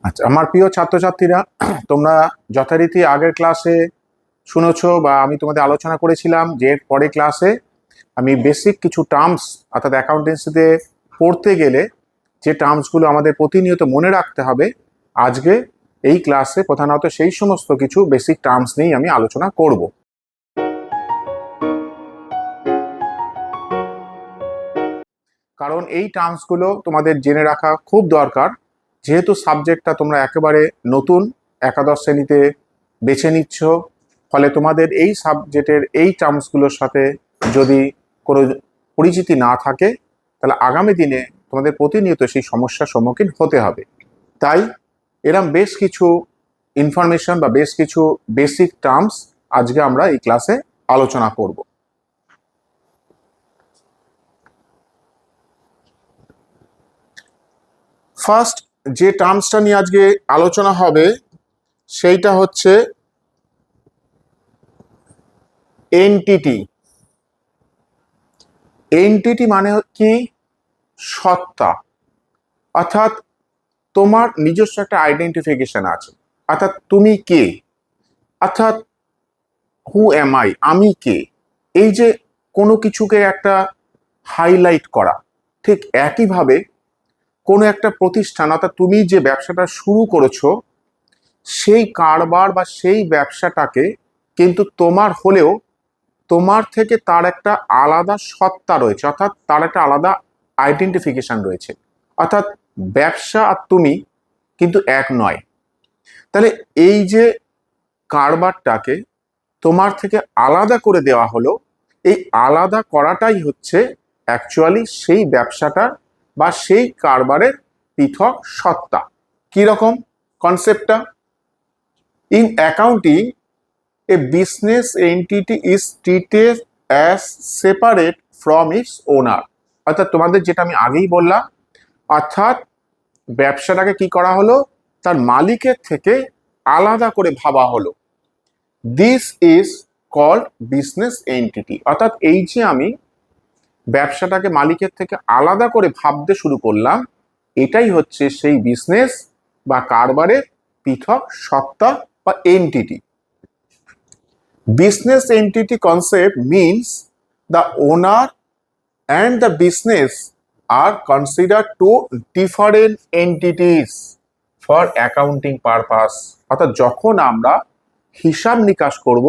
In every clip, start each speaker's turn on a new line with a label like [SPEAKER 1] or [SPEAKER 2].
[SPEAKER 1] আচ্ছা, আমার প্রিয় ছাত্রছাত্রীরা, তোমরা যথারীতি আগের ক্লাসে শুনেছো বা আমি তোমাদের আলোচনা করেছিলাম যে এর পরে ক্লাসে আমি বেসিক কিছু টার্মস অর্থাৎ অ্যাকাউন্টেন্সিতে পড়তে গেলে যে টার্মসগুলো আমাদের প্রতিনিয়ত মনে রাখতে হবে, আজকে এই ক্লাসে প্রধানত সেই সমস্ত কিছু বেসিক টার্মস নিয়েই আমি আলোচনা করব। কারণ এই টার্মসগুলো তোমাদের জেনে রাখা খুব দরকার, যেহেতু সাবজেক্টটা তোমরা একেবারে নতুন একাদশ শ্রেণীতে বেছে নিচ্ছ। ফলে তোমাদের এই সাবজেক্টের এই টার্মসগুলোর সাথে যদি কোনো পরিচিতি না থাকে, তাহলে আগামী দিনে তোমাদের প্রতিনিয়ত সেই সমস্যার সম্মুখীন হতে হবে। তাই এরম বেশ কিছু ইনফরমেশন বা বেশ কিছু বেসিক টার্মস আজকে আমরা এই ক্লাসে আলোচনা করব। ফার্স্ট যে টার্মসটা নিয়ে আজকে আলোচনা হবে সেইটা হচ্ছে এন্টিটি। এন্টিটি মানে কি? সত্তা, অর্থাৎ তোমার নিজস্ব একটা আইডেন্টিফিকেশন আছে, অর্থাৎ তুমি কে, অর্থাৎ হু এম আই, আমি কে। এই যে কোনো কিছুকে একটা হাইলাইট করা, ঠিক একইভাবে কোনো একটা প্রতিষ্ঠান অর্থাৎ তুমি যে ব্যবসাটা শুরু করেছো সেই কারবার বা সেই ব্যবসাটাকে কিন্তু তোমার হলেও তোমার থেকে তার একটা আলাদা সত্তা রয়েছে, অর্থাৎ তার একটা আলাদা আইডেন্টিফিকেশন রয়েছে, অর্থাৎ ব্যবসা আর তুমি কিন্তু এক নয়। তাহলে এই যে কারবারটাকে তোমার থেকে আলাদা করে দেওয়া হলো, এই আলাদা করাটাই হচ্ছে অ্যাকচুয়ালি সেই ব্যবসাটার বা সেই কারবারের পৃথক সত্তা। কিরকম কনসেপ্টটা? In accounting a business entity is treated as separate from its owner। অর্থাৎ তোমাদের যেটা আমি আগেই বললাম, অর্থাৎ ব্যবসাটাকে কি করা হলো, তার মালিকের থেকে আলাদা করে ভাবা হলো। This is called business entity. অর্থাৎ এই যে আমি ব্যবসাটাকে মালিকের থেকে আলাদা করে ভাবতে শুরু করলাম, এটাই হচ্ছে সেই বিজনেস বা কারবারের পৃথক সত্তা বা entity. Business entity concept means the owner and the business are considered two different entities for accounting purpose। অর্থাৎ যখন আমরা হিসাব নিকাশ করব,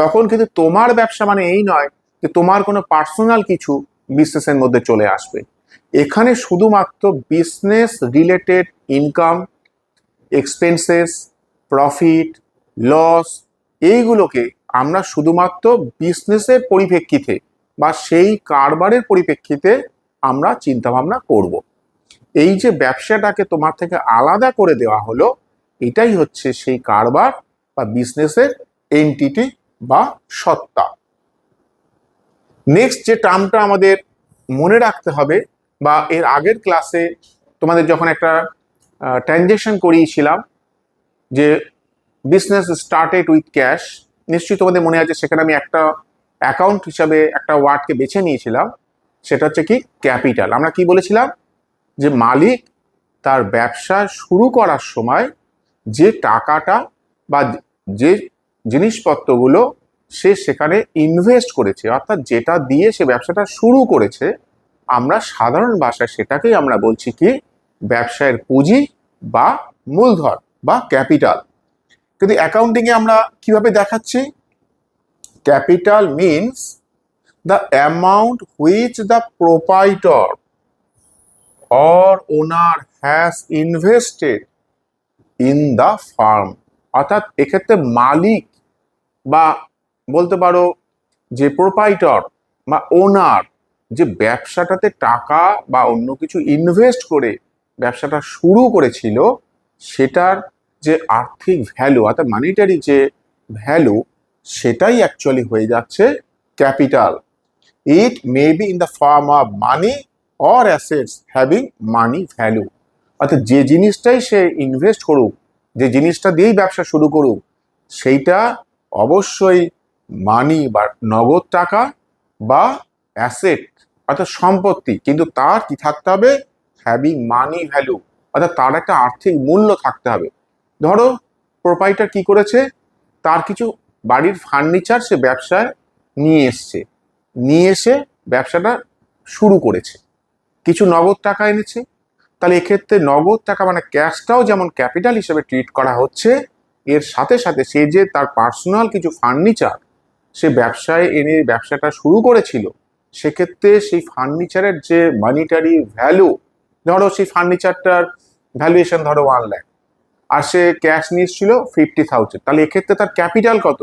[SPEAKER 1] তখন কিন্তু তোমার ব্যবসা মানে এই নয় যে তোমার কোনো পার্সোনাল কিছু বিজনেসের মধ্যে চলে আসবে। এখানে শুধুমাত্র business related income, expenses, profit, loss, এইগুলোকে আমরা শুধুমাত্র বিজনেসের পরিপ্রেক্ষিতে বা সেই কারবারের পরিপ্রেক্ষিতে আমরা চিন্তা ভাবনা করব। এই যে ব্যবসাটাকে তোমার থেকে আলাদা করে দেওয়া হলো, এটাই হচ্ছে সেই কারবার বা বিজনেসের এন্টিটি বা সত্তা। নেক্সট যে টার্মটা আমাদের মনে রাখতে হবে, বা এর আগের ক্লাসে তোমাদের যখন একটা ট্রানজ্যাকশন করিয়েছিলাম যে বিজনেস স্টার্টেড উইথ ক্যাশ, নিশ্চয়ই তোমাদের মনে আছে সেখানে আমি একটা অ্যাকাউন্ট হিসাবে একটা ওয়ার্ডকে বেছে নিয়েছিলাম, সেটা হচ্ছে কি ক্যাপিটাল। আমরা কি বলেছিলাম যে মালিক তার ব্যবসা শুরু করার সময় যে টাকাটা বা যে জিনিসপত্রগুলো সে সেখানে ইনভেস্ট করেছে, অর্থাৎ যেটা দিয়ে সে ব্যবসাটা শুরু করেছে, আমরা সাধারণ ভাষায় সেটাকেই আমরা বলছি কি ব্যবসায়ের পুঁজি বা মূলধন বা ক্যাপিটাল। কিন্তু অ্যাকাউন্টিং এ আমরা কিভাবে দেখাচ্ছি? Capital means the amount which the proprietor or owner has invested in the farm. অর্থাৎ এক্ষেত্রে মালিক বা বলতে পারো যে প্রোপাইটর বা ওনার যে ব্যবসাটাতে টাকা বা অন্য কিছু ইনভেস্ট করে ব্যবসাটা শুরু করেছিল, সেটার যে আর্থিক ভ্যালু অর্থাৎ মানিটারি যে ভ্যালু, সেটাই অ্যাকচুয়ালি হয়ে যাচ্ছে capital. It may be in the form of money or assets having money value. অর্থাৎ যে জিনিসটাই সে ইনভেস্ট করুক, যে জিনিসটা দিয়েই ব্যবসা শুরু করুক, সেইটা অবশ্যই মানি বা নগদ টাকা বা অ্যাসেট অর্থাৎ সম্পত্তি, কিন্তু তার কি থাকতে হবে? হ্যাভিং মানি ভ্যালু, অর্থাৎ তার একটা আর্থিক মূল্য থাকতে হবে। ধরো প্রোপাইটার কি করেছে, তার কিছু বাড়ির ফার্নিচার সে ব্যবসায় নিয়ে এসে ব্যবসাটা শুরু করেছে, কিছু নগদ টাকা এনেছে। তাহলে এক্ষেত্রে নগদ টাকা মানে ক্যাশটাও যেমন ক্যাপিটাল হিসেবে ট্রিট করা হচ্ছে, এর সাথে সাথে সে যে তার পার্সোনাল কিছু ফার্নিচার সে ব্যবসায় এনে ব্যবসাটা শুরু করেছিল, সেক্ষেত্রে সেই ফার্নিচারের যে মানিটারি ভ্যালু, ধরো সেই ফার্নিচারটার ভ্যালুয়েশন ধরো 1 লাখ, আর সে ক্যাশ নিয়ে এসেছিল 50,000, তাহলে এক্ষেত্রে তার ক্যাপিটাল কত?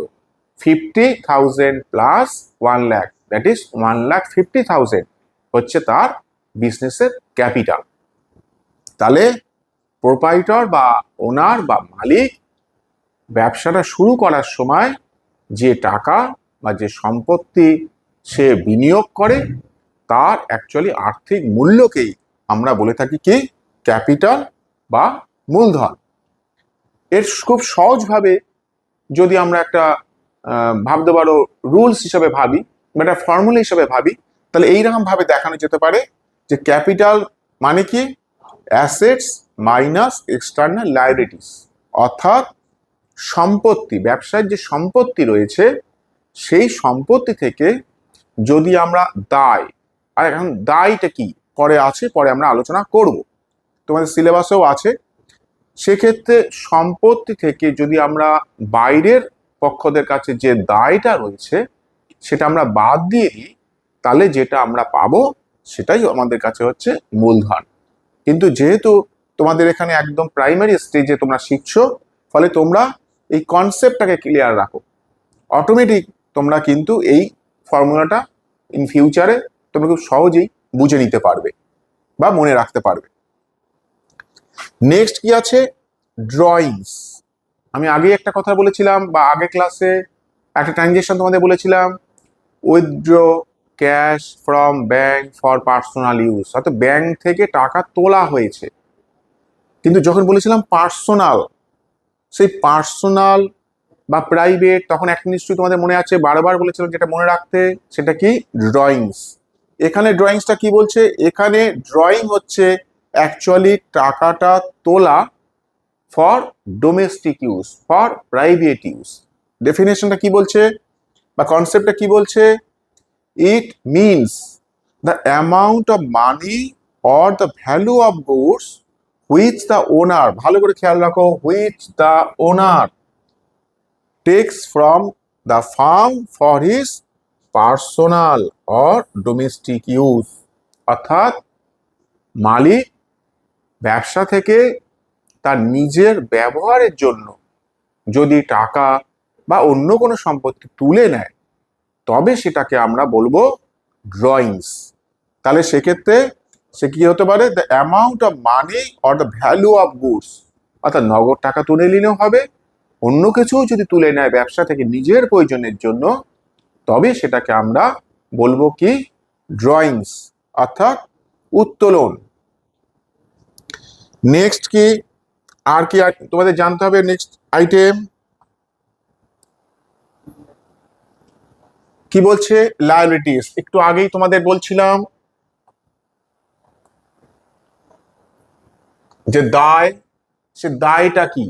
[SPEAKER 1] 50,000 প্লাস 1 লাখ, দ্যাট ইজ 1,50,000 হচ্ছে তার বিজনেসের ক্যাপিটাল। তাহলে প্রোপাইটর বা ওনার বা মালিক ব্যবসাটা শুরু করার সময় যে টাকা বা যে সম্পত্তি সে বিনিয়োগ করে, তার অ্যাকচুয়ালি আর্থিক মূল্যকেই আমরা বলে থাকি কি ক্যাপিটাল বা মূলধন। এর খুব সহজভাবে যদি আমরা একটা ভাবতে পারো রুলস হিসাবে ভাবি বা একটা ফর্মুলা হিসাবে ভাবি, তাহলে এইরকম ভাবে দেখানো যেতে পারে যে ক্যাপিটাল মানে কি অ্যাসেটস মাইনাস এক্সটার্নাল লায়াবিলিটিস, অর্থাৎ সম্পত্তি, ব্যবসার যে সম্পত্তি রয়েছে সেই সম্পত্তি থেকে যদি আমরা দায়, আর এখন দায়টা কি পরে আছে, পরে আমরা আলোচনা করব, তোমাদের সিলেবাসেও আছে, সেক্ষেত্রে সম্পত্তি থেকে যদি আমরা বাইরের পক্ষদের কাছে যে দায়টা রয়েছে সেটা আমরা বাদ দিয়ে দিই, তাহলে যেটা আমরা পাবো সেটাই আমাদের কাছে হচ্ছে মূলধন। কিন্তু যেহেতু তোমাদের এখানে একদম প্রাইমারি স্টেজে তোমরা শিখছো, ফলে তোমরা এই কনসেপ্টটাকে ক্লিয়ার রাখো, অটোমেটিক তোমরা কিন্তু এই ফর্মুলাটা ইন ফিউচারে তোমরা খুব সহজেই বুঝে নিতে পারবে বা মনে রাখতে পারবে। নেক্সট কি আছে? ড্রয়িংস। আমি আগে একটা কথা বলেছিলাম বা আগে ক্লাসে একটা ট্রানজেকশন তোমাদের বলেছিলাম, withdraw cash from bank for personal use, অর্থাৎ ব্যাংক থেকে টাকা তোলা হয়েছে। কিন্তু যখন বলেছিলাম পার্সোনাল, সেই পার্সোনাল বা প্রাইভেট, তখন একটা নিশ্চয়ই তোমাদের মনে আছে, বারবার বলেছিলাম যেটা মনে রাখতে, সেটা কি ড্রয়িংস। এখানে ড্রয়িংসটা কি বলছে? এখানে ড্রয়িং হচ্ছে অ্যাকচুয়ালি টাকাটা তোলা for domestic use, for private use. ডেফিনেশনটা কি বলছে বা কনসেপ্টটা কি বলছে? It means the amount of money or the value of goods which the owner, ভালো করে খেয়াল রাখো, which the owner takes from the firm for his personal or domestic use, অর্থাৎ মালিক ব্যবসা থেকে তার নিজের ব্যবহারের জন্য যদি টাকা বা অন্য কোনো সম্পত্তি তুলে নেয়, তবে সেটাকে আমরা বলবো ড্রয়িংস। তাহলে সেক্ষেত্রে সে কি হতে পারে? The amount of money or the value of goods, অর্থাৎ নগদ টাকা তুলে নিলেও হবে, অন্য কিছু যদি তুলে নেয় ব্যবসা থেকে নিজের প্রয়োজনের জন্য, তবে সেটাকে আমরা বলবো কি ড্রয়িংস, অর্থাৎ উত্তোলন। নেক্সট কি আর কি তোমাদের জানতে হবে? নেক্সট আইটেম কি বলছে? লায়াবিলিটিস। একটু আগেই তোমাদের বলছিলাম যে দায়, সে দায়টা কি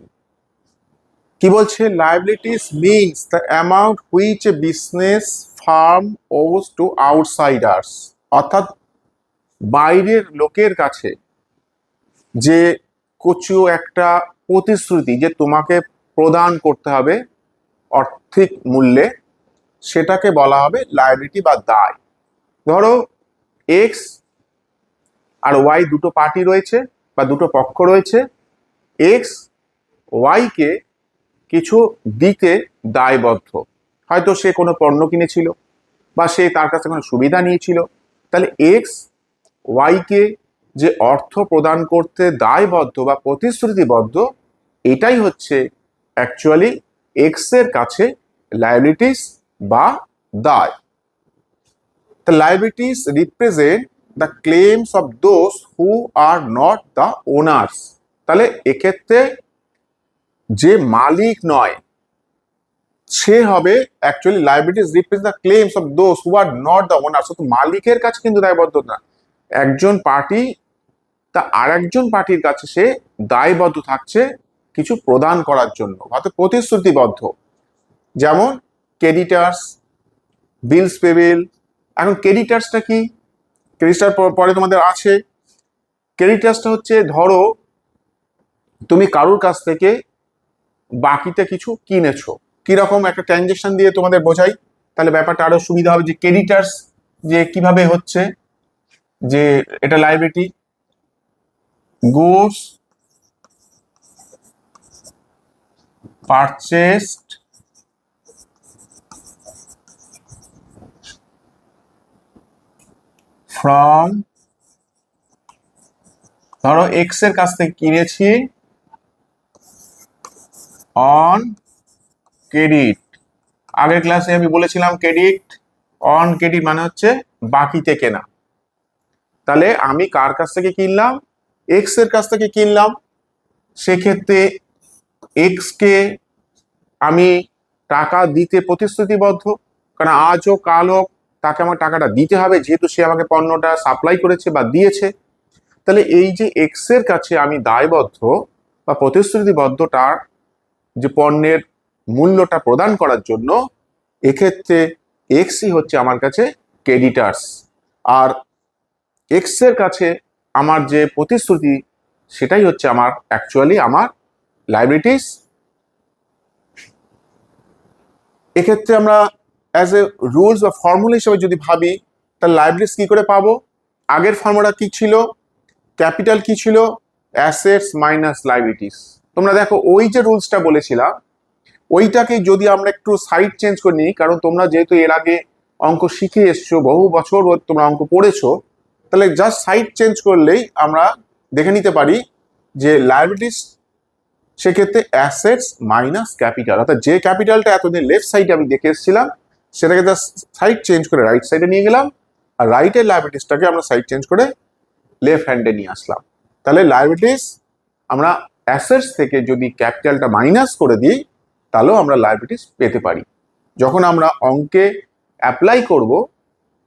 [SPEAKER 1] কি বলছে? Liabilities means the amount which a business firm owes to outsiders, অর্থাৎ বাইরের লোকের কাছে যে কিছু একটা প্রতিশ্রুতি যে তোমাকে প্রদান করতে হবে আর্থিক মূল্যে, সেটাকে বলা হবে লায়াবিলিটি বা দায়। ধরো এক্স আর ওয়াই দুটো পার্টি রয়েছে বা দুটো পক্ষ রয়েছে, এক্স ওয়াইকে কিছু দিতে দায়বদ্ধ, হয়তো সে কোনো পণ্য কিনেছিল বা সে তার কাছে কোনো সুবিধা নিয়েছিল, তাহলে এক্স ওয়াইকে যে অর্থ প্রদান করতে দায়বদ্ধ বা প্রতিশ্রুতিবদ্ধ, এটাই হচ্ছে অ্যাকচুয়ালি এক্স এর কাছে লায়াবিলিটিস বা দায়। The liabilities represent the claims of those who are not the owners. তাহলে এক্ষেত্রে যে মালিক নয় সে হবে actually liabilities represent the claims of those who are not the owners, তো মালিকের কাছে কিন্তু দায়বদ্ধ না। একজন পার্টি তা আরেকজন পার্টির কাছে সে দায়বদ্ধ থাকছে কিছু প্রদান করার জন্য, অর্থাৎ প্রতিশ্রুতিবদ্ধ। যেমন ক্রেডিটার্স, বিলস পেবেল। এখন ক্রেডিটার্সটা কি? ক্রেডিটার পরে তোমাদের আছে। ক্রেডিটার্সটা হচ্ছে, ধরো তুমি কারোর কাছ থেকে বাকিতে কিছু কিনেছো, কিরকম একটা ট্রানজেকশন দিয়ে তোমাদের বোঝাই, তাহলে ব্যাপারটা আরো সুবিধা হবে। যে ক্রেডিটার্স যে কিভাবে হচ্ছে, যে এটা লাইবিলিটি, গুডস পারচেসড ফ্রম, ধরো এক্স এর কাছ থেকে কিনেছি অন ক্রেডিট। আগের ক্লাসে আমি বলেছিলাম ক্রেডিট, অন ক্রেডিট মানে হচ্ছে বাকিতে কেনা। তাহলে আমি কার কাছ থেকে কিনলাম? এক্স এর কাছ থেকে কিনলাম। সেক্ষেত্রে এক্স কে আমি টাকা দিতে প্রতিশ্রুতিবদ্ধ, কারণ আজ হোক কাল হোক তাকে আমার টাকাটা দিতে হবে, যেহেতু সে আমাকে পণ্যটা সাপ্লাই করেছে বা দিয়েছে। তাহলে এই যে এক্স এর কাছে আমি দায়বদ্ধ বা প্রতিশ্রুতিবদ্ধ তার যে পণ্যের মূল্যটা প্রদান করার জন্য, এক্ষেত্রে এক্সই হচ্ছে আমার কাছে ক্রেডিটার্স। আর এক্স এর কাছে আমার যে প্রতিশ্রুতি, সেটাই হচ্ছে আমার অ্যাকচুয়ালি আমার লাইবিলিটিস। এক্ষেত্রে আমরা অ্যাজ এ রুলস বা ফর্মুলা হিসেবে যদি ভাবি, তাহলে লাইবিলিটিস কি করে পাবো? আগের ফর্মুলা কি ছিল? ক্যাপিটাল কি ছিল? Assets minus liabilities. তোমরা দেখো ওই যে রুলসটা বলেছিলাম, ওইটাকে যদি আমরা একটু সাইড চেঞ্জ করে নিই, কারণ তোমরা যেহেতু এর আগে অঙ্ক শিখে এসছো, বহু বছর তোমরা অঙ্ক পড়েছো, তাহলে জাস্ট সাইড চেঞ্জ করলেই আমরা দেখে নিতে পারি যে লাইবিলিটিস সেক্ষেত্রে অ্যাসেটস মাইনাস ক্যাপিটাল, অর্থাৎ যে ক্যাপিটালটা এতদিন লেফট সাইডে আমি দেখে এসেছিলাম, সেটাকে জাস্ট সাইড চেঞ্জ করে রাইট সাইডে নিয়ে গেলাম, আর রাইটের লাইবিলিটিসটাকে আমরা সাইড চেঞ্জ করে লেফট হ্যান্ডে নিয়ে আসলাম। তাহলে লাইবিলিটিস আমরা অ্যাসেটস থেকে যদি ক্যাপিটালটা মাইনাস করে দিই, তাহলেও আমরা লাইবিলিটিস পেতে পারি। যখন আমরা অঙ্কে অ্যাপ্লাই করব,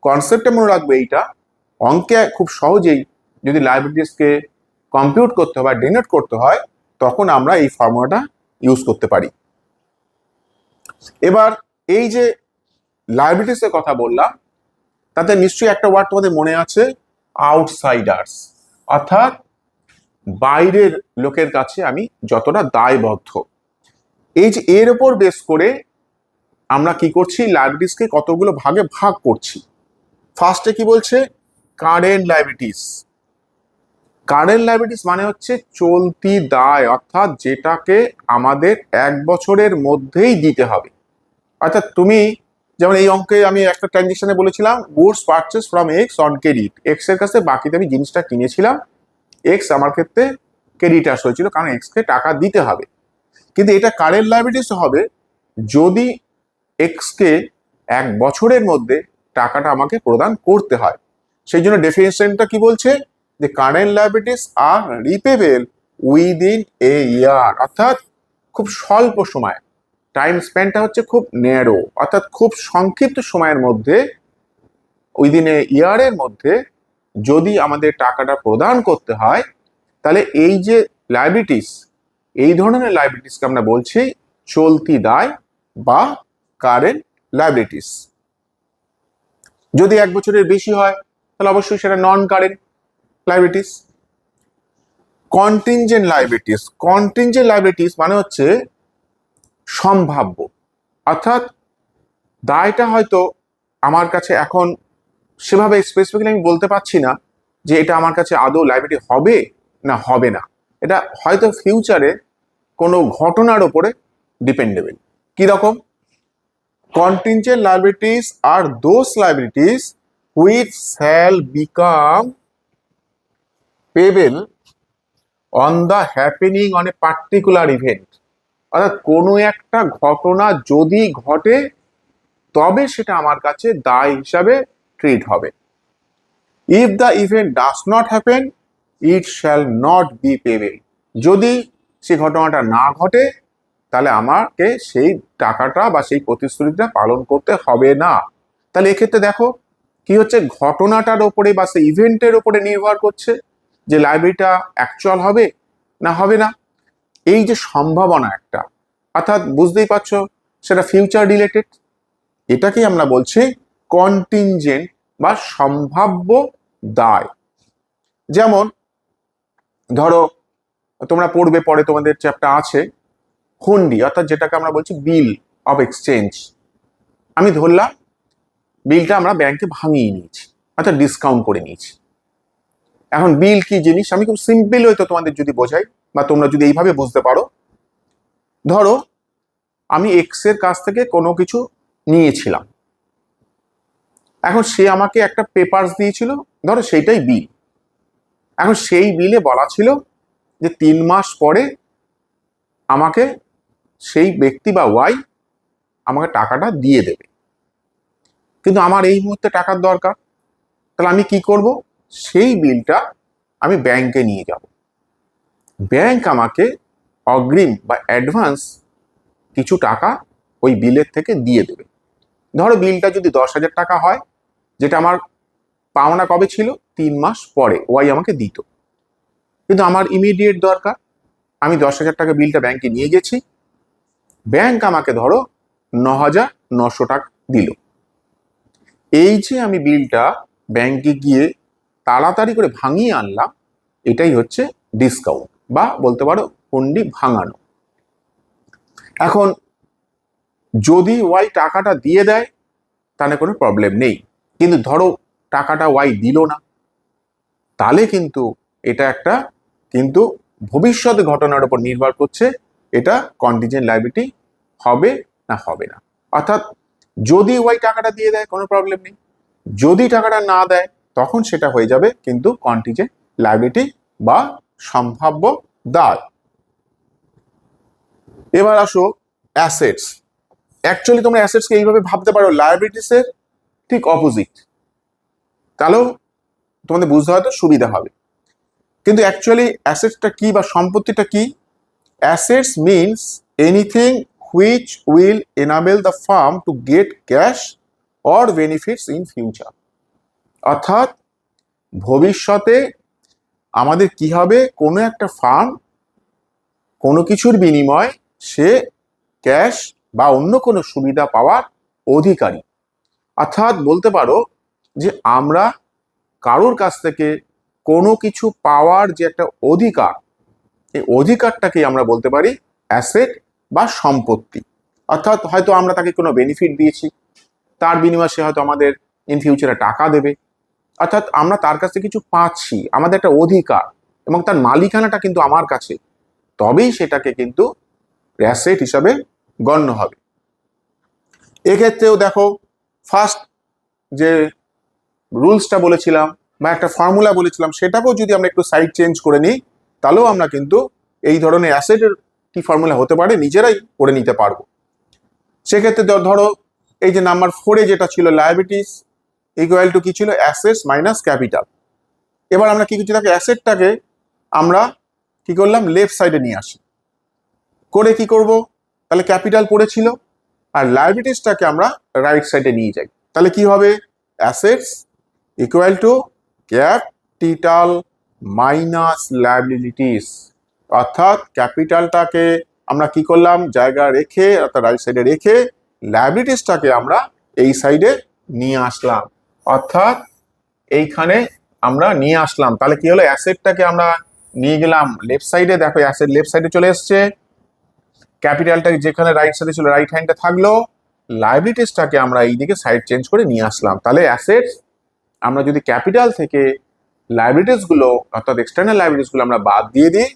[SPEAKER 1] কনসেপ্টটা মনে রাখবে এইটা, অঙ্কে খুব সহজেই যদি লাইবিলিটিসকে কম্পিউট করতে হয় বা ডিনোট করতে হয়, তখন আমরা এই ফর্মুলাটা ইউজ করতে পারি। এবার এই যে লাইবিলিটিসের কথা বললাম, তাতে নিশ্চয়ই একটা ওয়ার্ড তোমাদের মনে আছে, আউটসাইডার্স, অর্থাৎ বাইরের লোকের কাছে আমি যতটা দায়বদ্ধ। এই যে এর উপর বেস করে আমরা কি করছি, লাইবিলিটিসকে কতগুলো ভাগে ভাগ করছি। ফার্স্টে কি বলছে? Current liabilities. কারেন্ট লাইবিলিটিস মানে হচ্ছে চলতি দায়, অর্থাৎ যেটাকে আমাদের 1 বছরের মধ্যেই দিতে হবে। অর্থাৎ তুমি যেমন এই অঙ্কে আমি একটা ট্রানজেকশনে বলেছিলাম, goods purchase from x on credit, x এর কাছে বাকিতে আমি জিনিসটা কিনেছিলাম, এক্স আমার ক্ষেত্রে ক্রেডিটার্স হয়েছিল, কারণ এক্স কে টাকা দিতে হবে। কিন্তু এটা কারেন্ট লাইবিলিটিস হবে যদি এক্স কে 1 বছরের মধ্যে টাকাটা আমাকে প্রদান করতে হয়। সেই জন্য ডেফিনেশনটা কি বলছে, যে current liabilities are repayable within a year, অর্থাৎ খুব স্বল্প সময়, টাইম স্প্যানটা হচ্ছে খুব ন্যারো, অর্থাৎ খুব সংক্ষিপ্ত সময়ের মধ্যে, উইদিন এ ইয়ারের মধ্যে যদি আমাদের টাকাটা প্রদান করতে হয়, তাহলে এই যে লাইবিলিটিস, এই ধরনের লাইবিলিটিসকে আমরা বলছি চলতি দায় বা কারেন্ট লাইবিলিটিস। যদি 1 বছরের বেশি হয়, তাহলে অবশ্যই সেটা নন current liabilities. Contingent liabilities, contingent liabilities মানে হচ্ছে সম্ভাব্য, অর্থাৎ দায়টা হয়তো আমার কাছে এখন সেভাবে স্পেসিফিক্যালি আমি বলতে পারছি না যে এটা আমার কাছে আদৌ লাইবিলিটি হবে না হবে না, এটা হয়তো ফিউচারে কোনো ঘটনার উপরে ডিপেন্ডেবল। কিরকম? Contingent liabilities are those liabilities which shall become payable on the happening on a particular event, অর্থাৎ কোনো একটা ঘটনা যদি ঘটে, তবে সেটা আমার কাছে দায় হিসাবে ট্রিট হবে। If the event does not happen, it shall not be payable. যদি সেই ঘটনাটা না ঘটে, তাহলে আমাকে সেই টাকাটা বা সেই প্রতিশ্রুতিটা পালন করতে হবে না। তাহলে এক্ষেত্রে দেখো কি হচ্ছে, ঘটনাটার ওপরে বা সেই ইভেন্টের ওপরে নির্ভর করছে। যে লাইব্রেরিটা অ্যাকচুয়াল হবে না হবে না, এই যে সম্ভাবনা একটা, অর্থাৎ বুঝতেই পারছো সেটা ফিউচার রিলেটেড, এটাকেই আমরা বলছি কন্টিনজেন্ট বা সম্ভাব্য দায়। যেমন ধরো তোমরা পড়বে, পরে তোমাদের চ্যাপ্টার আছে হুন্ডি, অর্থাৎ যেটাকে আমরা বলছি বিল অফ এক্সচেঞ্জ। আমি ধরলাম বিলটা আমরা ব্যাংকে ভাঙিয়ে নিয়েছি, অর্থাৎ ডিসকাউন্ট করে নিয়েছি। এখন বিল কি জিনিস আমি খুব সিম্পল হয়তো তোমাদের যদি বোঝাই, বা তোমরা যদি এইভাবে বুঝতে পারো, ধরো আমি এক্স এর কাছ থেকে কোনো কিছু নিয়েছিলাম, এখন সে আমাকে একটা পেপারস দিয়েছিল, ধরো সেইটাই বিল। এখন সেই বিলে বলা ছিল যে 3 মাস পরে আমাকে সেই ব্যক্তি বা ওয়াই আমাকে টাকাটা দিয়ে দেবে, কিন্তু আমার এই মুহূর্তে টাকার দরকার। তাহলে আমি কি করব, সেই বিলটা আমি ব্যাংকে নিয়ে যাব, ব্যাংক আমাকে অগ্রিম বা অ্যাডভান্স কিছু টাকা ওই বিলের থেকে দিয়ে দেবে। ধরো বিলটা যদি 10,000 টাকা হয়, যেটা আমার পাওনা কবে ছিল, 3 মাস পরে ওয়াই আমাকে দিত, কিন্তু আমার ইমিডিয়েট দরকার, আমি 10,000 টাকা বিলটা ব্যাংকে নিয়ে গেছি, ব্যাংক আমাকে ধরো 9,900 টাকা দিল। এই যে আমি বিলটা ব্যাংকে গিয়ে তাড়াতাড়ি করে ভাঙিয়ে আনলাম, এটাই হচ্ছে ডিসকাউন্ট বা বলতে পারো হুন্ডি ভাঙানো। এখন যদি ওয়াই টাকাটা দিয়ে দেয় তাহলে কোনো প্রবলেম নেই, কিন্তু ধরো টাকাটা ওয়াই দিল না, তাহলে কিন্তু এটা একটা কিন্তু ভবিষ্যতে ঘটনার উপর নির্ভর করছে, এটা কন্টিনজেন্ট লায়াবিলিটি হবে না হবে না। অর্থাৎ যদি ওয়াই টাকাটা দিয়ে দেয় কোনো প্রবলেম নেই, যদি টাকাটা না দেয় তখন সেটা হয়ে যাবে কিন্তু কন্টিনজেন্ট লায়াবিলিটি বা সম্ভাব্য দায়। এবার আসো অ্যাসেটস। অ্যাকচুয়ালি তোমরা অ্যাসেটসকে এইভাবে ভাবতে পারো লায়াবিলিটিস এর ঠিক অপোজিট, তাহলেও তোমাদের বুঝতে হয়তো সুবিধা হবে। কিন্তু অ্যাকচুয়ালি অ্যাসেটসটা কি বা সম্পত্তিটা কি? Assets means anything which will enable the firm to get cash or benefits in future. অর্থাৎ ভবিষ্যতে আমাদের কি হবে, কোনো একটা ফার্ম কোনো কিছুর বিনিময়ে সে ক্যাশ বা অন্য কোনো সুবিধা পাওয়ার অধিকারী। অর্থাৎ বলতে পারো যে আমরা কারোর কাছ থেকে কোনো কিছু পাওয়ার যে একটা অধিকার, এই অধিকারটাকে আমরা বলতে পারি অ্যাসেট বা সম্পত্তি। অর্থাৎ হয়তো আমরা তাকে কোনো বেনিফিট দিয়েছি, তার বিনিময়ে সে হয়তো আমাদের ইন ফিউচারে টাকা দেবে, অর্থাৎ আমরা তার কাছ থেকে কিছু পাচ্ছি, আমাদের একটা অধিকার, এবং তার মালিকানাটা কিন্তু আমার কাছে, তবেই সেটাকে কিন্তু অ্যাসেট হিসাবে গণ্য হবে। এক্ষেত্রেও দেখো ফার্স্ট যে রুলসটা বলেছিলাম বা একটা ফর্মুলা বলেছিলাম, সেটাকেও যদি আমরা একটু সাইড চেঞ্জ করে নিই, তাহলেও আমরা কিন্তু এই ধরনের অ্যাসেটের কি ফর্মুলা হতে পারে নিজেরাই করে নিতে পারবো। সেক্ষেত্রে ধরো এই যে নাম্বার 4-এ যেটা ছিল লায়াবিলিটিস ইকুয়াল টু কি ছিল, অ্যাসেটস মাইনাস ক্যাপিটাল। এবার আমরা কি করছি, তাকে অ্যাসেটটাকে আমরা কি করলাম, লেফট সাইডে নিয়ে আসি, করে কি করব, তাহলে ক্যাপিটাল পড়েছিল, আর লায়াবিলিটিসটাকে আমরা রাইট সাইডে নিয়ে যাই, তাহলে কি হবে, assets equal to capital minus liabilities. অর্থাৎ ক্যাপিটালটাকে আমরা কি করলাম, জায়গা রেখে অর্থাৎ রাইট সাইডে রেখে লায়াবিলিটিসটাকে আমরা এই সাইডে নিয়ে আসলাম, অর্থাৎ এইখানে আমরা নিয়ে আসলাম। তাহলে কি হলো, অ্যাসেটটাকে আমরা নিয়ে গেলাম লেফট সাইডে, দেখো অ্যাসেট লেফট সাইডে চলে এসছে, ক্যাপিটালটা যেখানে রাইট সাইডে ছিল রাইট হ্যান্ডে থাকলো, লায়াবিলিটিসটাকে আমরা এইদিকে সাইড চেঞ্জ করে নিয়ে আসলাম। তাহলে অ্যাসেটস আমরা যদি ক্যাপিটাল থেকে লায়াবিলিটিস গুলো অর্থাৎ এক্সটার্নাল লায়াবিলিটিস গুলো আমরা বাদ দিয়ে দিই,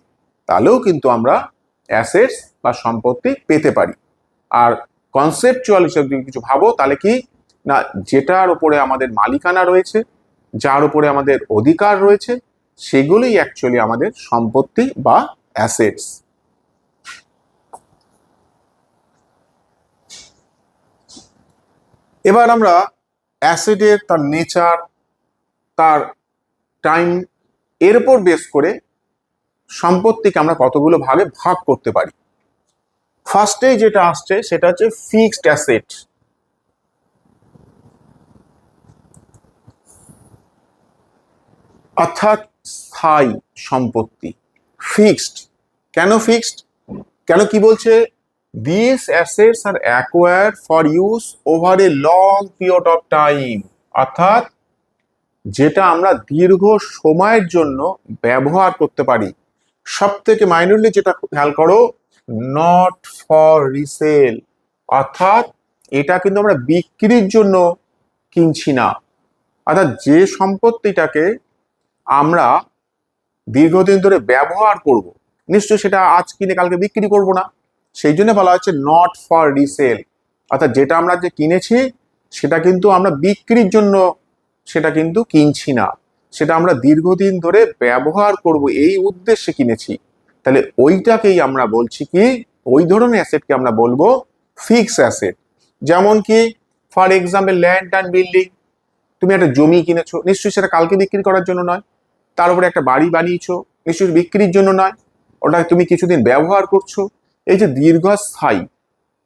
[SPEAKER 1] তাহলেও কিন্তু আমরা অ্যাসেটস বা সম্পত্তি পেতে পারি। আর কনসেপচুয়াল হিসেবে যদি কিছু ভাবো, তাহলে কি না, যেটার উপরে আমাদের মালিকানা রয়েছে, যার উপরে আমাদের অধিকার রয়েছে, সেগুলোই অ্যাকচুয়ালি আমাদের সম্পত্তি বা অ্যাসেটস। এবার আমরা অ্যাসেটের তার নেচার, তার টাইম, এর উপর বেস করে সম্পত্তিকে আমরা কতগুলো ভাগে ভাগ করতে পারি। ফার্স্টে যেটা আসছে সেটা হচ্ছে ফিক্সড অ্যাসেট। অর্থাৎ স্থায়ী সম্পত্তি, ফিক্সড। কেন ফিক্সড? কেন কি বলছে? This assets are acquired for use over a long period of time, অর্থাৎ যেটা আমরা দীর্ঘ সময়ের জন্য ব্যবহার করতে পারি। সব থেকে মাইনরলি যেটা খেয়াল করো, নট ফর রিসেল, অর্থাৎ এটা কিন্তু আমরা বিক্রির জন্য কিনছি না। অর্থাৎ যে সম্পত্তিটাকে আমরা দীর্ঘদিন ধরে ব্যবহার করব, নিশ্চয়ই সেটা আজ কিনে কালকে বিক্রি করব না, সেই জন্য বলা হচ্ছে নট ফর রিসেল। অর্থাৎ যেটা আমরা যে কিনেছি সেটা কিন্তু আমরা বিক্রির জন্য সেটা কিন্তু কিনছি না, সেটা আমরা দীর্ঘদিন ধরে ব্যবহার করব এই উদ্দেশ্যে কিনেছি। তাহলে ওইটাকেই আমরা বলছি কি, ওই ধরনের অ্যাসেটকে আমরা বলবো ফিক্স অ্যাসেট। যেমন কি for example land and building, তুমি একটা জমি কিনেছো, নিশ্চয়ই সেটা কালকে বিক্রি করার জন্য নয়। তার উপরে একটা বাড়ি বানিয়েছো, নিশ্চয়ই বিক্রির জন্য নয়, ওটা তুমি কিছুদিন ব্যবহার করছো। এই যে দীর্ঘস্থায়ী,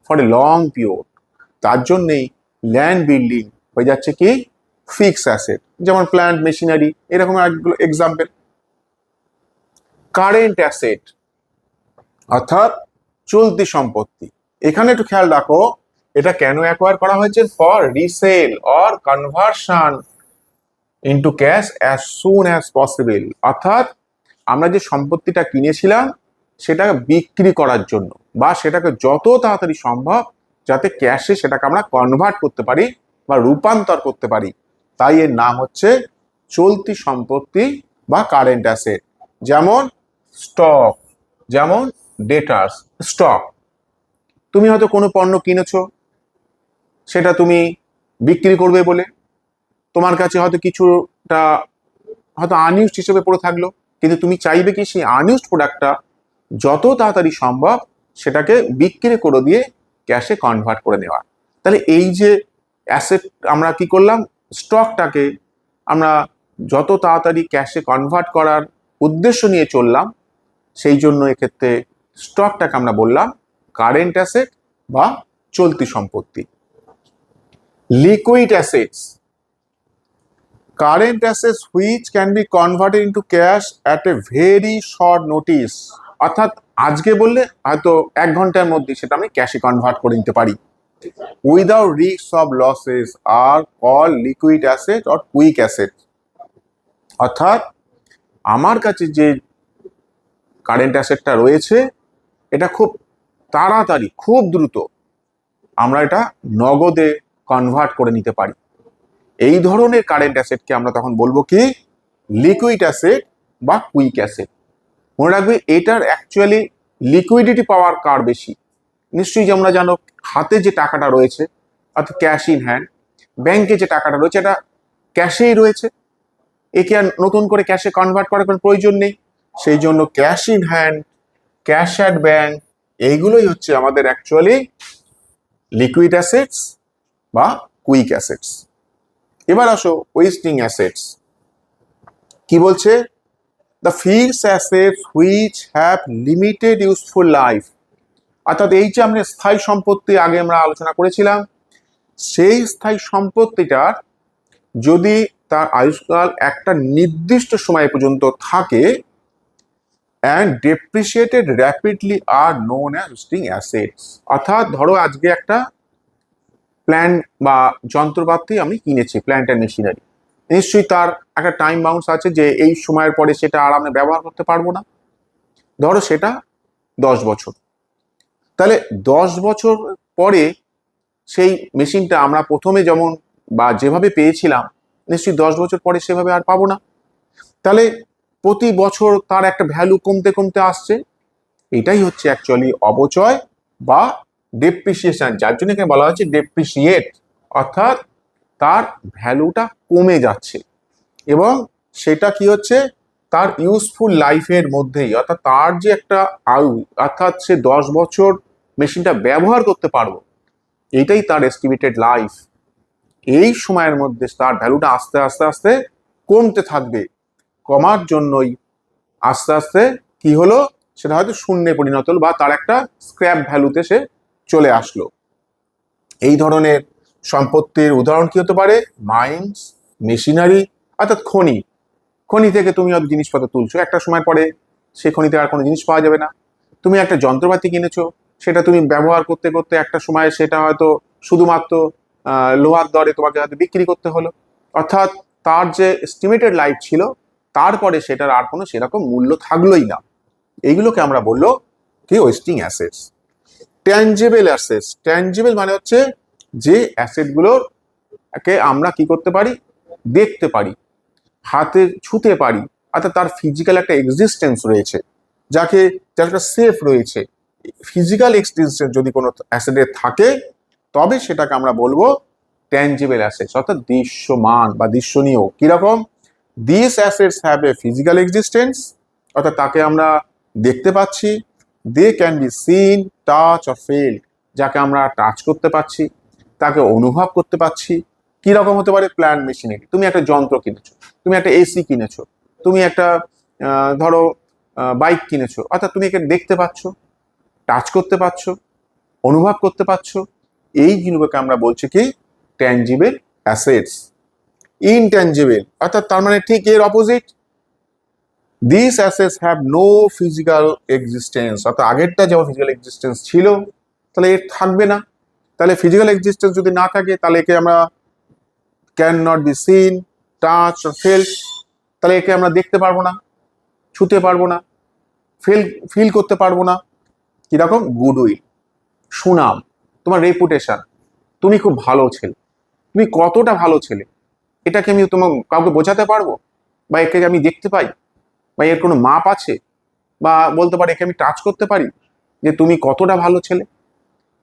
[SPEAKER 1] ফর এ লং পিরিয়ড, তার জন্যেই ল্যান্ড বিল্ডিং হয়ে যাচ্ছে কি ফিক্স অ্যাসেট। যেমন প্ল্যান্ট, মেশিনারি, এরকম এক্সাম্পল। কারেন্ট অ্যাসেট অর্থাৎ চলতি সম্পত্তি। এখানে একটু খেয়াল রাখো, এটা কেন অ্যাকোয়ার করা হয়েছে? For resale or conversion into cash as soon as possible, অর্থাৎ আমরা যে সম্পত্তিটা কিনেছিলাম সেটা বিক্রি করার জন্য, বা সেটাকে যত তাড়াতাড়ি সম্ভব যাতে ক্যাশে সেটাকে আমরা কনভার্ট করতে পারি বা রূপান্তর করতে পারি। তাই এর নাম হচ্ছে চলতি সম্পত্তি বা কারেন্ট অ্যাসেট। যেমন স্টক, যেমন ডেটার্স। স্টক, তুমি হয়তো কোনো পণ্য কিনেছো, সেটা তুমি বিক্রি করবে বলে তোমার কাছে হয়তো কিছুটা হয়তো আনইউজড হিসেবে পড়ে থাকলো, কিন্তু তুমি চাইবে কি সেই আনইউজড প্রোডাক্টটা যত তাড়াতাড়ি সম্ভব সেটাকে বিক্রি করে দিয়ে ক্যাশে কনভার্ট করে নেওয়া। তাহলে এই যে অ্যাসেট আমরা কি করলাম, স্টকটাকে আমরা যত তাড়াতাড়ি ক্যাশে কনভার্ট করার উদ্দেশ্য নিয়ে চললাম, সেই জন্য এক্ষেত্রে স্টকটাকে আমরা বললাম কারেন্ট অ্যাসেট বা চলতি সম্পত্তি। Liquid assets, current assets which can be converted into cash at a very short notice, অর্থাৎ আজকে বললে হয়তো 1 ঘন্টার মধ্যে সেটা আমি ক্যাশে কনভার্ট করে নিতে পারি, without risk of losses, are call liquid asset or quick asset. অর্থাৎ আমার কাছে যে কারেন্ট অ্যাসেটটা রয়েছে এটা খুব তাড়াতাড়ি, খুব দ্রুত আমরা এটা নগদে কনভার্ট করে নিতে পারি। এই ধরনের কারেন্ট অ্যাসেটকে আমরা তখন বলবো কি লিকুইড অ্যাসেট বা কুইক অ্যাসেট। মনে রাখবে এটার অ্যাকচুয়ালি লিকুইডিটি পাওয়ার কার বেশি? নিশ্চয়ই যে আমরা জানো হাতে যে টাকাটা রয়েছে অর্থাৎ ক্যাশ ইন হ্যান্ড, ব্যাংকে যে টাকাটা রয়েছে এটা ক্যাশেই রয়েছে, একে আর নতুন করে ক্যাশে কনভার্ট করার কোনো প্রয়োজন নেই। সেই জন্য cash in hand, cash at bank, এইগুলোই হচ্ছে আমাদের অ্যাকচুয়ালি লিকুইড অ্যাসেটস বা কুইক অ্যাসেটস। এবার আসো ওয়েস্টিং অ্যাসেটস। কি বলছে? The fixed assets which have limited useful life, অর্থাৎ এই যে আমরা স্থায়ী সম্পত্তি আগে আমরা আলোচনা করেছিলাম, সেই স্থায়ী সম্পত্তিটার যদি তার আয়ুষ্কাল একটা নির্দিষ্ট সময় পর্যন্ত থাকে and depreciated rapidly are known as wasting assets. অর্থাৎ ধরো আজকে একটা প্ল্যান্ট বা যন্ত্রপাতি আমি কিনেছি, প্ল্যান্ট অ্যান্ড মেশিনারি, নিশ্চয়ই তার একটা টাইম বাউন্স আছে যে এই সময়ের পরে সেটা আর আমরা ব্যবহার করতে পারবো না। ধরো সেটা 10 বছর, তাহলে 10 বছর পরে সেই মেশিনটা আমরা প্রথমে যেমন বা যেভাবে পেয়েছিলাম নিশ্চয়ই 10 বছর পরে সেভাবে আর পাবো না। তাহলে প্রতি বছর তার একটা ভ্যালু কমতে কমতে আসছে, এটাই হচ্ছে অ্যাকচুয়ালি অপচয় বা ডেপ্রিসিয়েশন, যার জন্য এখানে বলা হচ্ছে ডেপ্রিসিয়েট, অর্থাৎ তার ভ্যালুটা কমে যাচ্ছে এবং সেটা কি হচ্ছে তার ইউজফুল লাইফের মধ্যেই, অর্থাৎ তার যে একটা আয়ু, অর্থাৎ সে 10 বছর মেশিনটা ব্যবহার করতে পারবো, এইটাই তার এস্টিমেটেড লাইফ। এই সময়ের মধ্যে তার ভ্যালুটা আস্তে আস্তে আস্তে কমতে থাকবে, কমার জন্যই আস্তে আস্তে কি হলো সেটা হয়তো শূন্যে পরিণত হলো বা তার একটা স্ক্র্যাপ ভ্যালুতে সে চলে আসলো। এই ধরনের সম্পত্তির উদাহরণ কি হতে পারে? মাইন্স, মেশিনারি অর্থাৎ খনি, খনি থেকে তুমি হয়তো জিনিসপত্র তুলছো, একটা সময় পরে সেই খনিতে আর কোনো জিনিস পাওয়া যাবে না। তুমি একটা যন্ত্রপাতি কিনেছো, সেটা তুমি ব্যবহার করতে করতে একটা সময় সেটা হয়তো শুধুমাত্র লোহার দরে তোমাকে হয়তো বিক্রি করতে হলো, অর্থাৎ তার যে এস্টিমেটেড লাইফ ছিল তারপরে সেটার আর কোনো সেরকম মূল্য থাকলোই না। এইগুলোকে আমরা বললো কি wasting assets. Tangible assets, tangible মানে হচ্ছে যে অ্যাসেটগুলোর কে আমরা কি করতে পারি, দেখতে পারি, হাতে ছুতে পারি, অর্থাৎ তার ফিজিক্যাল একটা এক্সিস্টেন্স রয়েছে, যাকে যার একটা সেফ রয়েছে। ফিজিক্যাল এক্সিস্টেন্স যদি কোনো অ্যাসেটের থাকে তবে সেটাকে আমরা বলবো ট্যাঞ্জেবল অ্যাসেটস, অর্থাৎ দৃশ্যমান বা দৃশ্যনীয়। কিরকম? This assets have a physical existence, অর্থাৎ তাকে আমরা দেখতে পাচ্ছি। They can be seen, touch or feel, যাকে আমরা টাচ করতে পারছি, তাকে অনুভব করতে পারছি। কিরকম হতে পারে? প্ল্যান্ট মেশিনারি, তুমি একটা যন্ত্র কিনেছো, তুমি একটা এসি কিনেছো, তুমি একটা ধরো বাইক কিনেছো, অর্থাৎ তুমি একে দেখতে পাচ্ছ, টাচ করতে পারছো, অনুভব করতে পারছো। এই জিনিসগুলোকে আমরা বলছি কি ট্যাঞ্জিবল অ্যাসেটস। ইনট্যাঞ্জিবল অর্থাৎ তার মানে ঠিক এর opposite, this assets have no physical existence, অর্থাৎ আগেরটা যেমন ফিজিক্যাল এক্সিস্টেন্স ছিল তাহলে এর থাকবে না। তাহলে ফিজিক্যাল এক্সিস্টেন্স যদি না থাকে তাহলে একে আমরা can not be seen, touch or felt, তাহলে একে আমরা দেখতে পারবো না, ছুতে পারবো না, ফিল করতে পারবো না। কিরকম? গুডউইল, সুনাম, তোমার রেপুটেশন, তুমি খুব ভালো ছেলে, তুমি কতটা ভালো ছেলে এটাকে আমি তোমার কাউকে বোঝাতে পারবো, বা একে আমি দেখতে পাই, বা এর কোনো মাপ আছে, বা বলতে পারি একে আমি টাচ করতে পারি যে তুমি কতটা ভালো ছেলে।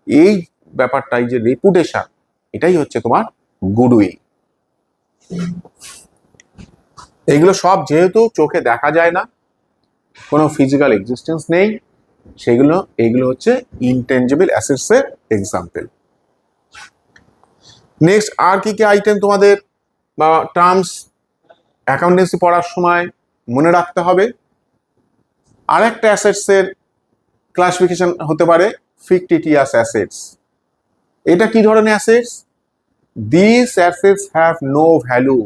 [SPEAKER 1] এই ব্যাপারটাই যে রেপুটেশন, এটাই হচ্ছে তোমার গুডউইল। এগুলো সব যেহেতু চোখে দেখা যায় না, কোনো ফিজিক্যাল এক্সিস্টেন্স নেই, এইগুলো হচ্ছে ইনটেনজিবল অ্যাসেটস এর এক্সাম্পল। নেক্সট আর কি কি আইটেম তোমাদের বা টার্মস অ্যাকাউন্টেন্সি পড়ার সময় মনে রাখতে হবে? আর একটা অ্যাসেটস এর ক্লাসিফিকেশন হতে পারে ফিকটিটিয়াস অ্যাসেটস। এটা কি ধরনের assets? This assets have no value,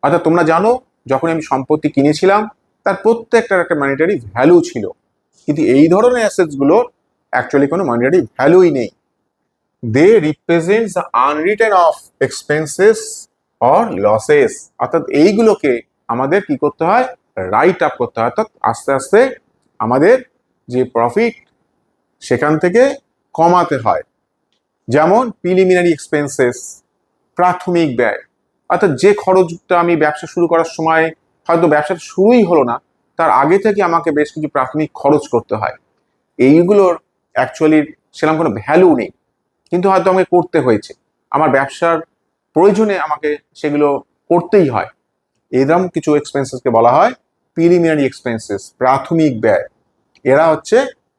[SPEAKER 1] অর্থাৎ তোমরা জানো যখন আমি সম্পত্তি কিনেছিলাম তার প্রত্যেকটার একটা ম্যানিটারি ভ্যালু ছিল, কিন্তু এই ধরনের অ্যাসেটস গুলোর অ্যাকচুয়ালি কোনো ম্যানিটারি ভ্যালুই নেই। They represent the unwritten off expenses or losses, অর্থাৎ এইগুলোকে আমাদের কি করতে হয়? রাইট আপ করতে হয়, অর্থাৎ আস্তে আস্তে আমাদের যে প্রফিট সেখান থেকে কমাতে হয়। যেমন প্রিলিমিনারি এক্সপেন্সেস, প্রাথমিক ব্যয়, অর্থাৎ যে খরচটা আমি ব্যবসা শুরু করার সময় হয়তো ব্যবসাটা শুরুই হলো না, তার আগে থেকে আমাকে বেশ কিছু প্রাথমিক খরচ করতে হয়। এইগুলোর অ্যাকচুয়ালি সেরকম কোনো ভ্যালু নেই, কিন্তু হয়তো আমাকে করতে হয়েছে, আমার ব্যবসার প্রয়োজনে আমাকে সেগুলো করতেই হয়। এরকম কিছু এক্সপেন্সেসকে বলা হয় প্রিলিমিনারি এক্সপেন্সেস, প্রাথমিক ব্যয়। এরা হচ্ছে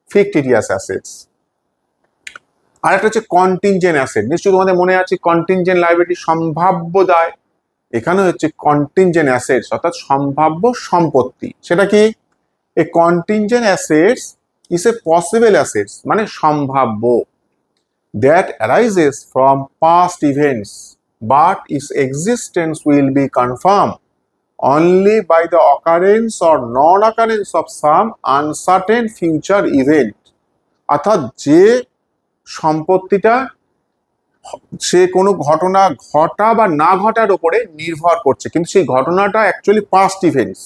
[SPEAKER 1] ফিকটিটিয়াস অ্যাসেটস। আর একটা হচ্ছে কন্টিনজেন্ট অ্যাসেট, নিশ্চয়ই তোমাদের মনে আছে কন্টিনজেন্ট লায়াবিলিটি, সম্ভাব্য দায়। এখানে হচ্ছে কন্টিনজেন্ট অ্যাসেটস অর্থাৎ সম্ভাব্য সম্পত্তি। সেটা কি? A contingent assets is a possible assets, মানে সম্ভাব্য, that arises from past events but its existence will be confirmed only by the occurrence or non-occurrence of some uncertain future event, অর্থাৎ যে সম্পত্তিটা সে কোনো ঘটনা ঘটা বা না ঘটার উপরে নির্ভর করছে, কিন্তু সেই ঘটনাটা actually past events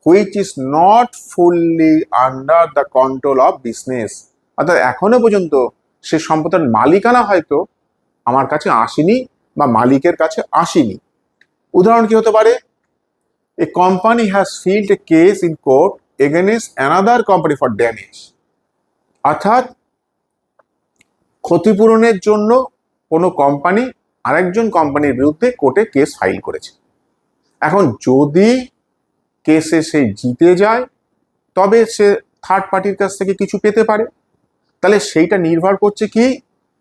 [SPEAKER 1] which is not fully under the control of business, অর্থাৎ এখনো পর্যন্ত সে সম্পদের মালিকানা হয়তো আমার কাছে আসেনি বা মালিকের কাছে আসেনি। উদাহরণ কি হতে পারে? A company has filed a case in court against another company for damage, অর্থাৎ ক্ষতিপূরণের জন্য কোনো কোম্পানি আরেকজন কোম্পানির বিরুদ্ধে কোর্টে কেস ফাইল করেছে। এখন যদি কেসে সে জিতে যায় তবে সে থার্ড পার্টির কাছ থেকে কিছু পেতে পারে, তাহলে সেইটা নির্ভর করছে কি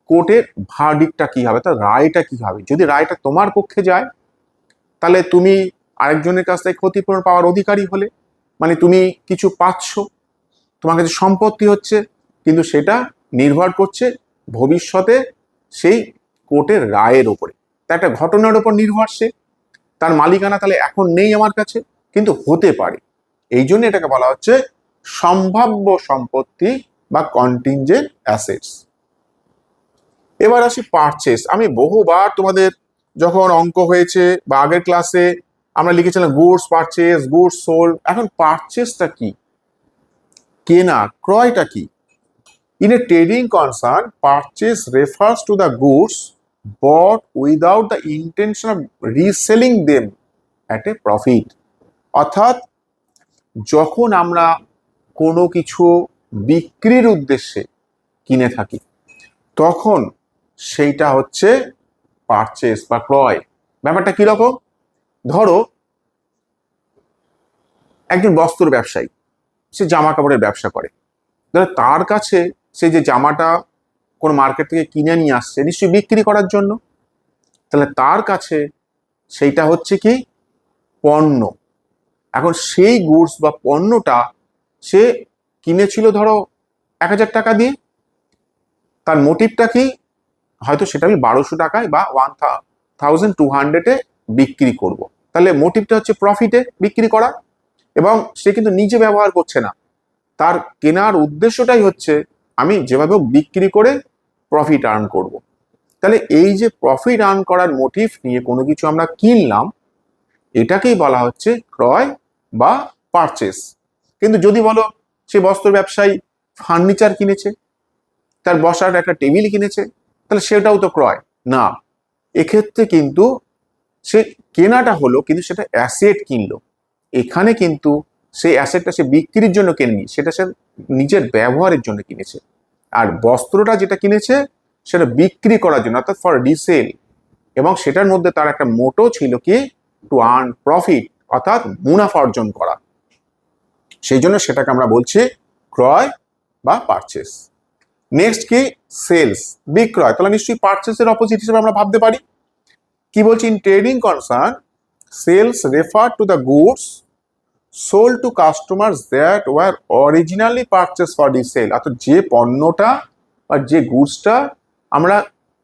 [SPEAKER 1] কোর্টের ভার্ডিক্টটা কি হবে, তার রায়টা কি হবে। যদি রায়টা তোমার পক্ষে যায় তাহলে তুমি আরেকজনের কাছ থেকে ক্ষতিপূরণ পাওয়ার অধিকারী হলে, মানে তুমি কিছু পাচ্ছ, তোমার কাছে সম্পত্তি হচ্ছে, কিন্তু সেটা নির্ভর করছে ভবিষ্যতে সেই কোর্টের রায়ের উপরে। তা একটা ঘটনার উপর নির্ভরশীল, তার মালিকানা তাহলে এখন নেই আমার কাছে, কিন্তু হতে পারে। এই জন্য এটাকে বলা হচ্ছে সম্ভাব্য সম্পত্তি বা কন্টিনজেন্ট অ্যাসেটস। এবার আসি পারচেস। আমি বহুবার তোমাদের যখন অঙ্ক হয়েছে বা আগের ক্লাসে আমরা লিখেছিলাম গুডস পারচেস, গুডস সোল্ড। এখন পারচেসটা কি, কেনা, ক্রয়টা কি? In a trading concern, purchase refers to the goods bought without the intention of reselling them at a profit. অর্থাৎ যখন আমরা কোনো কিছু বিক্রির উদ্দেশ্যে কিনে থাকি তখন সেইটা হচ্ছে পারচেস বা ক্রয়। ব্যাপারটা কিরকম? ধরো একজন বস্ত্র ব্যবসায়ী, সে জামা কাপড়ের ব্যবসা করে। ধরো তার কাছে সে যে জামাটা কোন মার্কেট থেকে কিনে নিয়ে আসছে নিশ্চয়ই বিক্রি করার জন্য, তাহলে তার কাছে সেইটা হচ্ছে কি পণ্য। এখন সেই গুডস বা পণ্যটা সে কিনেছিল ধরো 1000 টাকা দিয়ে, তার মোটিভটা কি, হয়তো সেটা আমি 1200 টাকায় বা 1200-এ বিক্রি করব। তাহলে মোটিভটা হচ্ছে প্রফিটে বিক্রি করা, এবং সে কিন্তু নিজে ব্যবহার করছে না, তার কেনার উদ্দেশ্যটাই হচ্ছে আমি যেভাবে বিক্রি করে প্রফিট আর্ন করব। তাহলে এই যে প্রফিট আর্ন করার মোটিভ নিয়ে কোনো কিছু আমরা কিনলাম, এটাকেই বলা হচ্ছে ক্রয় বা পারচেস। কিন্তু যদি বলো সে বস্ত্র ব্যবসায়ী ফার্নিচার কিনেছে, তার বসার একটা টেবিল কিনেছে, তাহলে সেটাও তো ক্রয় না। এক্ষেত্রে কিন্তু সে কেনাটা হলো, কিন্তু সেটা অ্যাসেট কিনলো। এখানে কিন্তু সেই অ্যাসেটটা সে বিক্রির জন্য কেনেনি, সেটা সে নিজের ব্যবহারের জন্য কিনেছে। আর বস্ত্রটা যেটা কিনেছে সেটা বিক্রি করার জন্য, অর্থাৎ ফর রিসেল, এবং সেটার মধ্যে তার একটা মোটো ছিল কি টু আর্ন প্রফিট, অর্থাৎ মুনাফা অর্জন করা। সেই জন্য সেটাকে আমরা বলছি ক্রয় বা পারচেস। নেক্সট কি সেলস, বিক্রয়। তাহলে নিশ্চয়ই পারচেসের অপোজিট হিসেবে আমরা ভাবতে পারি। কি বলছি, in trading concern sales refer to the goods sold to customers that were originally purchase for resale. অর্থাৎ যে পণ্যটা বা যে গুডসটা আমরা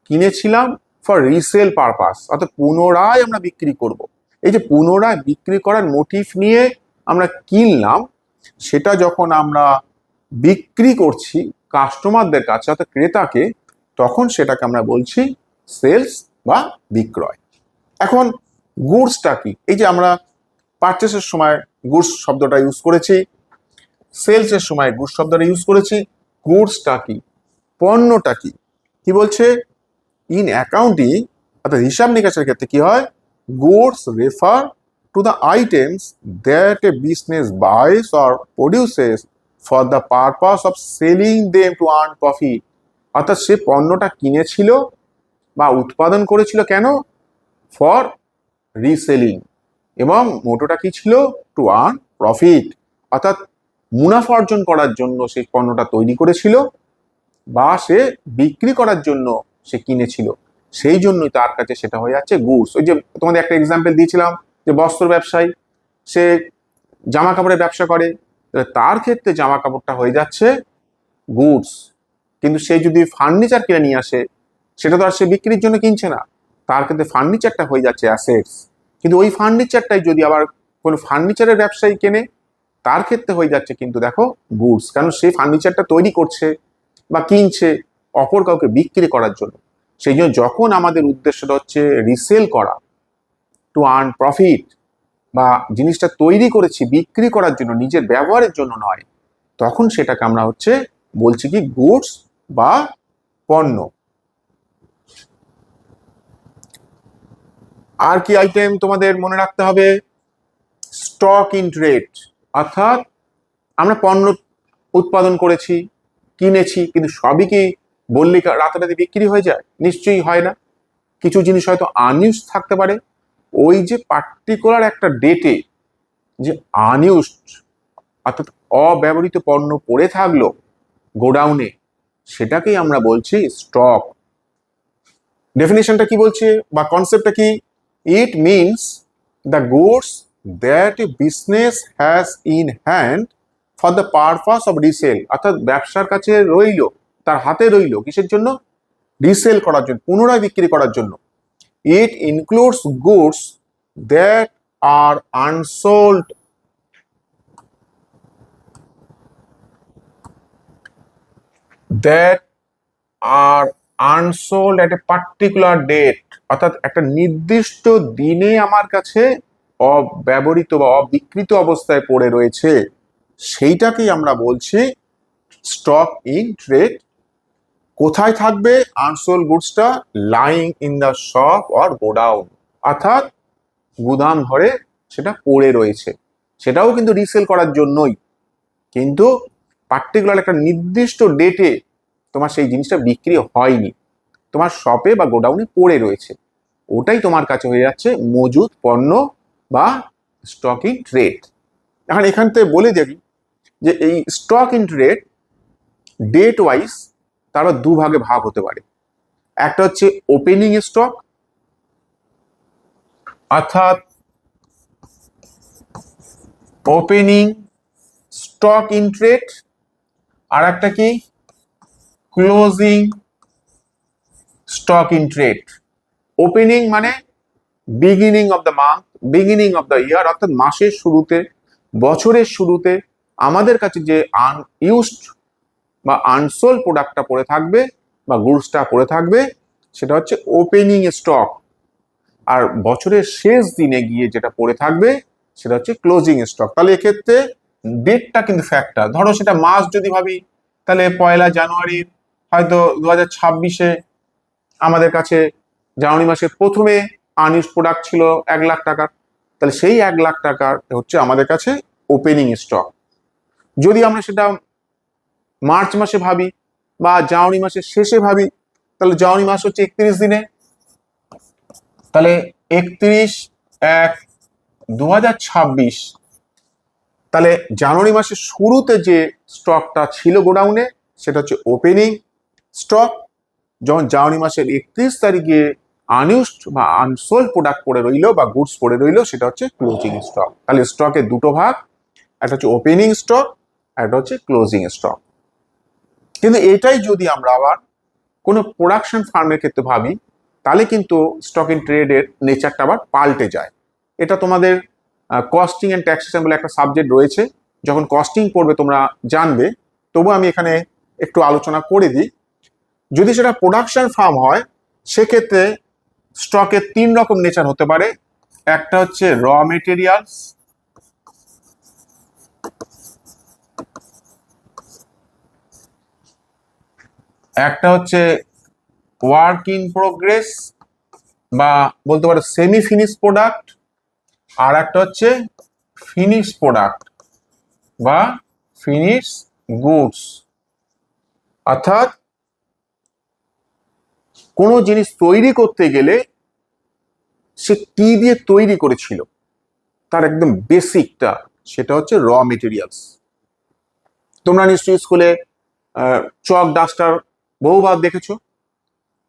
[SPEAKER 1] কিনেছিলাম ফর রিসেল পারপাস, অর্থাৎ পুনরায় আমরা বিক্রি করব। এই যে পুনরায় বিক্রি করার মোটিভ নিয়ে আমরা কিনলাম, সেটা যখন আমরা বিক্রি করছি কাস্টমারদের কাছে অর্থাৎ ক্রেতাকে, তখন সেটাকে আমরা বলছি সেলস বা বিক্রয়। এখন গুডসটা কি? এই যে আমরা পারচেসের সময় গুডস শব্দটা ইউজ করেছি, সেলসের সময় গুডস শব্দটা ইউজ করেছি। গুডসটা কি, পণ্যটা কি? কি বলছে, ইন অ্যাকাউন্টিং অর্থাৎ হিসাব নিকাশের ক্ষেত্রে কি হয়, goods refer to the items that a business buys or produces for the purpose of selling them to earn profit. অর্থাৎ সে পণ্যটা কিনেছিল বা উৎপাদন করেছিল কেন, ফর রিসেলিং, এবং মোটোটা কি ছিল টু আর্ন প্রফিট, অর্থাৎ মুনাফা অর্জন করার জন্য সেই পণ্যটা তৈরি করেছিল বা সে বিক্রি করার জন্য সে কিনেছিল। সেই জন্যই তার কাছে সেটা হয়ে যাচ্ছে গুডস। ওই যে তোমাদের একটা এক্সাম্পল দিয়েছিলাম যে বস্ত্র ব্যবসায়ী, সে জামা কাপড়ের ব্যবসা করে, তার ক্ষেত্রে জামা কাপড়টা হয়ে যাচ্ছে গুডস। কিন্তু সে যদি ফার্নিচার কিনে নিয়ে আসে, সেটা তো আর সে বিক্রির জন্য কিনছে না, তার ক্ষেত্রে ফার্নিচারটা হয়ে যাচ্ছে অ্যাসেটস। কিন্তু ওই ফার্নিচারটাই যদি আবার কোনো ফার্নিচারের ব্যবসায়ী কেনে, তার ক্ষেত্রে হয়ে যাচ্ছে কিন্তু দেখো গুডস, কারণ সেই ফার্নিচারটা তৈরি করছে বা কিনছে অপর কাউকে বিক্রি করার জন্য। সেই জন্য যখন আমাদের উদ্দেশ্যটা হচ্ছে রিসেল করা টু আর্ন প্রফিট, বা জিনিসটা তৈরি করেছি বিক্রি করার জন্য, নিজের ব্যবহারের জন্য নয়, তখন সেটাকে আমরা হচ্ছে বলছি কি গুডস বা পণ্য। আর কি আইটেম তোমাদের মনে রাখতে হবে, স্টক ইন ট্রেড, অর্থাৎ আমরা পণ্য উৎপাদন করেছি, কিনেছি, কিন্তু সবই কি বললি রাতারাতি বিক্রি হয়ে যায়? নিশ্চয়ই হয় না। কিছু জিনিস হয়তো আনইউজ থাকতে পারে, ওই যে পার্টিকুলার একটা ডেটে যে আনইউজড অর্থাৎ অব্যবহৃত পণ্য পড়ে থাকলো গোডাউনে, সেটাকেই আমরা বলছি স্টক। ডেফিনেশনটা কি বলছে বা কনসেপ্টটা কি, it means the goods that a business has in hand for the purpose of resale. অর্থাৎ ব্যবসার কাছে রইল, তার হাতে রইল কিসের জন্য, রিসেল করার জন্য, পুনরায় বিক্রি করার জন্য। It includes goods that are unsold that are unsold at a particular date, অর্থাৎ একটা নির্দিষ্ট দিনে আমার কাছে অব্যবহৃত বা অবিকৃত অবস্থায় পড়ে রয়েছে, সেইটাকেই আমরা বলছি স্টক ইন ট্রেড। কোথায় থাকবে আনসোল্ড গুডসটা? Lying in the shop or godown, অর্থাৎ গুদাম ঘরে সেটা পড়ে রয়েছে। সেটাও কিন্তু রিসেল করার জন্যই, কিন্তু পার্টিকুলার একটা নির্দিষ্ট ডেটে তোমার সেই জিনিসটা বিক্রি হয়নি, তোমার শপে বা গোডাউনে পড়ে রয়েছে, ওটাই তোমার কাছে হয়ে যাচ্ছে মজুদ পণ্য বা স্টক ইন ট্রেড। এখন এখান থেকে বলে দেখি যে এই stock in trade date wise তারা দুভাগে ভাগ হতে পারে। একটা হচ্ছে ওপেনিং স্টক, অর্থাৎ ওপেনিং স্টক ইন ট্রেড, আর একটা কি closing stock in trade. Opening মানে beginning of the month, beginning of the year, অর্থাৎ মাসের শুরুতে, বছরের শুরুতে আমাদের কাছে যে আনইউজড বা আনসোল্ড প্রোডাক্টটা পড়ে থাকবে বা গুডসটা পড়ে থাকবে, সেটা হচ্ছে ওপেনিং স্টক। আর বছরের শেষ দিনে গিয়ে যেটা পড়ে থাকবে সেটা হচ্ছে ক্লোজিং স্টক। তাহলে এক্ষেত্রে ডেটটা কিন্তু ফ্যাক্টর। ধরো সেটা মাস যদি ভাবি, তাহলে 1 জানুয়ারি হয়তো 2026-এ আমাদের কাছে জানুয়ারি মাসের প্রথমে আনইউজড প্রোডাক্ট ছিল 1 লাখ টাকার, তাহলে সেই 1 লাখ টাকার হচ্ছে আমাদের কাছে ওপেনিং স্টক। যদি আমরা সেটা মার্চ মাসে ভাবি বা জানুয়ারি মাসের শেষে ভাবি, তাহলে জানুয়ারি মাস হচ্ছে 31 দিনে, তাহলে 31/1/2026, তাহলে জানুয়ারি মাসের শুরুতে যে স্টকটা ছিল গোডাউনে সেটা হচ্ছে ওপেনিং স্টক। যখন জানুয়ারি মাসের 31 তারিখে আনইউজড বা আনসোল্ড প্রোডাক্ট পড়ে রইলো বা গুডস পড়ে রইলো সেটা হচ্ছে ক্লোজিং স্টক। তাহলে স্টকের দুটো ভাগ, একটা হচ্ছে ওপেনিং স্টক, একটা হচ্ছে ক্লোজিং স্টক। কিন্তু এটাই যদি আমরা আবার কোনো প্রোডাকশন ফার্মের ক্ষেত্রে ভাবি, তাহলে কিন্তু স্টক ইন ট্রেডের নেচারটা আবার পাল্টে যায়। এটা তোমাদের কস্টিং অ্যান্ড ট্যাক্সেশন বলে একটা সাবজেক্ট রয়েছে, যখন কস্টিং পড়বে তোমরা জানবে, তবু আমি এখানে একটু আলোচনা করে দিই। যদি সেটা প্রোডাকশন ফার্ম হয় সেক্ষেত্রে স্টকের 3 রকম নেচার হতে পারে। একটা হচ্ছে র মেটেরিয়ালস, একটা হচ্ছে ওয়ার্ক ইন প্রোগ্রেস বা বলতে পারো সেমি ফিনিশ প্রোডাক্ট, আর একটা হচ্ছে ফিনিশ প্রোডাক্ট বা ফিনিশ গুডস। অর্থাৎ কোনো জিনিস তৈরি করতে গেলে সে কি দিয়ে তৈরি করেছিল তার একদম বেসিকটা, সেটা হচ্ছে র মেটেরিয়ালস। তোমরা নিশ্চয়ই স্কুলে চক ডাস্টার বহুবার দেখেছো।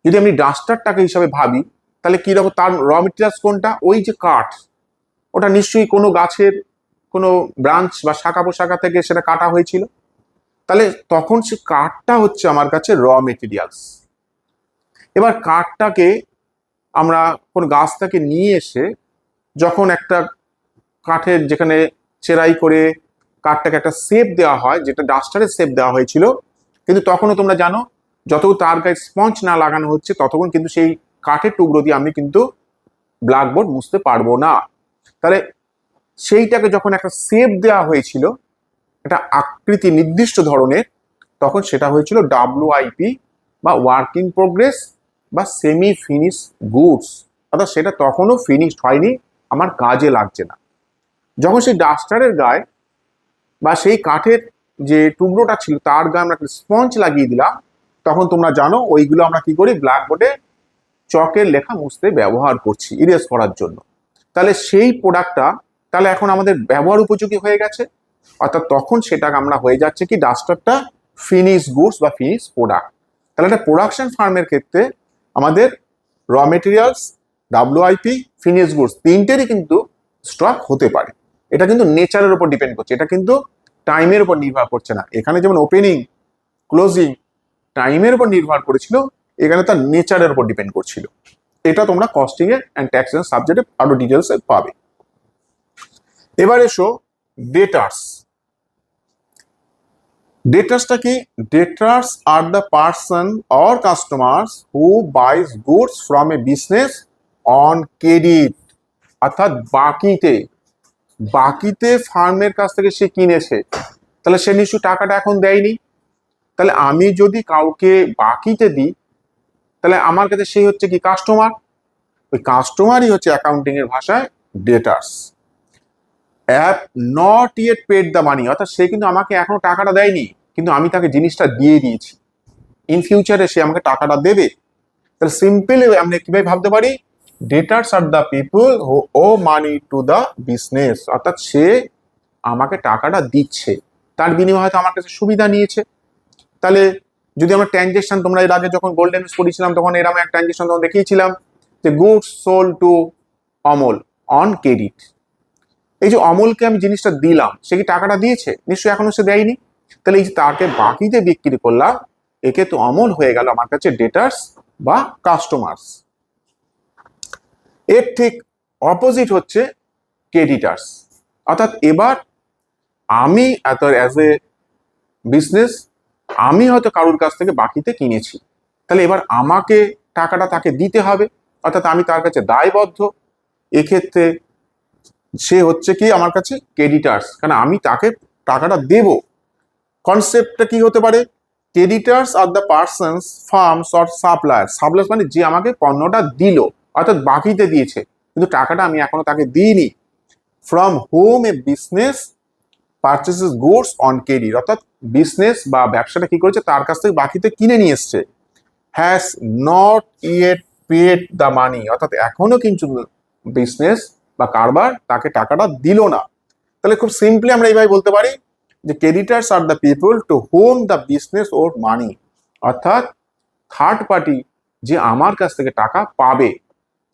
[SPEAKER 1] যদি আমি ডাস্টারটাকে হিসাবে ভাবি, তাহলে কি রকম তার র মেটেরিয়ালস কোনটা? ওই যে কাঠ, ওটা নিশ্চয়ই কোনো গাছের কোনো ব্রাঞ্চ বা শাখা পোশাখা থেকে সেটা কাটা হয়েছিল, তাহলে তখন সে কাঠটা হচ্ছে আমার কাছে র মেটেরিয়ালস। এবার কাঠটাকে আমরা কোন গাছ থেকে নিয়ে এসে যখন একটা কাঠের যেখানে চেরাই করে কাঠটাকে একটা শেপ দেওয়া হয়, যেটা ডাস্টারের শেপ দেওয়া হয়েছিল, কিন্তু তখনও তোমরা জানো যতক্ষণ তার গায়ে স্পঞ্জ না লাগানো হচ্ছে ততক্ষণ কিন্তু সেই কাঠের টুকরো দিয়ে আমি কিন্তু ব্ল্যাকবোর্ড মুছতে পারবো না। তাহলে সেইটাকে যখন একটা শেপ দেওয়া হয়েছিল, একটা আকৃতি নির্দিষ্ট ধরনের, তখন সেটা হয়েছিল WIP বা ওয়ার্ক ইন প্রোগ্রেস বা সেমি ফিনিশ গুডস। অর্থাৎ সেটা তখনও ফিনিশড হয়নি, আমার কাজে লাগছে না। যখন সেই ডাস্টারের গায়ে বা সেই কাঠের যে টুকরোটা ছিল তার গায়ে আমরা একটা স্পঞ্জ লাগিয়ে দিলাম, তখন তোমরা জানো ওইগুলো আমরা কি করি, ব্ল্যাকবোর্ডে চকের লেখা মুছতে ব্যবহার করছি, ইরেজ করার জন্য। তাহলে সেই প্রোডাক্টটা তাহলে এখন আমাদের ব্যবহার উপযোগী হয়ে গেছে, অর্থাৎ তখন সেটা আমরা হয়ে যাচ্ছে কি ডাস্টারটা ফিনিশ গুডস বা ফিনিশ প্রোডাক্ট। তাহলে একটা প্রোডাকশন ফার্মের ক্ষেত্রে আমাদের raw materials, WIP, finish goods তিনটেরই কিন্তু স্টক হতে পারে। এটা কিন্তু নেচারের উপর ডিপেন্ড করছে, এটা কিন্তু টাইমের উপর নির্ভর করছে না। এখানে যেমন ওপেনিং ক্লোজিং টাইমের উপর নির্ভর করেছিল, এখানে তার নেচারের উপর ডিপেন্ড করছিল। এটা তোমরা কস্টিং এ অ্যান্ড ট্যাক্সেশন সাবজেক্টে আরো ডিটেলসে পাবে। এবার এসো ডেটার্স। ডেটার্সটা কি? Debtors are the person or customers who buys goods from a business on credit, অর্থাৎ বাকিতে, বাকিতে ফার্মের কাছ থেকে সে কিনেছে, তাহলে সে নিশ্চয়ই টাকাটা এখন দেয়নি। তাহলে আমি যদি কাউকে বাকিতে দিই, তাহলে আমার কাছে সেই হচ্ছে কি? কাস্টমার। ওই কাস্টমারই হচ্ছে অ্যাকাউন্টিং এর ভাষায় debtors. Have not yet paid the money, অর্থাৎ সে কিন্তু আমাকে এখনো টাকাটা দেয়নি, কিন্তু আমি তাকে জিনিসটা দিয়ে দিয়েছি, ইন ফিউচারে সে আমাকে টাকাটা দেবে। তাহলে সিম্পল আমরা কিভাবে ভাবতে পারি? Debtors are the people who owe money to the business, অর্থাৎ সে আমাকে টাকাটা দিচ্ছে, তার বিনিময়ে হয়তো আমার কাছে সুবিধা নিয়েছে। তাহলে যদি আমরা ট্রানজেকশন, তোমরা এর আগে যখন গোল্ডেন পড়েছিলাম তখন এরকম একটা ট্রানজেকশন তখন দেখিয়েছিলাম যে goods sold to Amal on credit. এই যে অমলকে আমি জিনিসটা দিলাম, সে কি টাকাটা দিয়েছে? নিশ্চয়ই এখনো সে দেয়নি। তাহলে এই যে তাকে বাকিতে বিক্রি করলাম, একে তো অমল হয়ে গেল আমার কাছে ডেটার্স বা কাস্টমার্স। এর ঠিক অপোজিট হচ্ছে ক্রেডিটার্স, অর্থাৎ এবার আমি অ্যাজ এ বিজনেস আমি হয়তো কারোর কাছ থেকে বাকিতে কিনেছি, তাহলে এবার আমাকে টাকাটা তাকে দিতে হবে, অর্থাৎ আমি তার কাছে দায়বদ্ধ। এক্ষেত্রে সে হচ্ছে কি আমার কাছে ক্রেডিটার্স, কারণ আমি তাকে টাকাটা দেব। কনসেপ্টটা কি হতে পারে? Creditors are the persons firms or supplier. Supplier মানে যে আমাকে পণ্যটা দিল, অর্থাৎ বাকিতে দিয়েছে, কিন্তু টাকাটা আমি এখনো তাকে দিইনি। From whom a business purchases goods on credit, অর্থাৎ বিজনেস বা ব্যবসাটা কি করেছে? তার কাছ থেকে বাকিতে কিনে নিয়ে এসছে। Has not yet paid the money, অর্থাৎ এখনো কিন্তু বিজনেস বা কারবার তাকে টাকাটা দিল না। তাহলে খুব সিম্পলি আমরা এইভাবে বলতে পারি যে creditors are the people to whom the business owe money, অর্থাৎ থার্ড পার্টি যে আমার কাছ থেকে টাকা পাবে,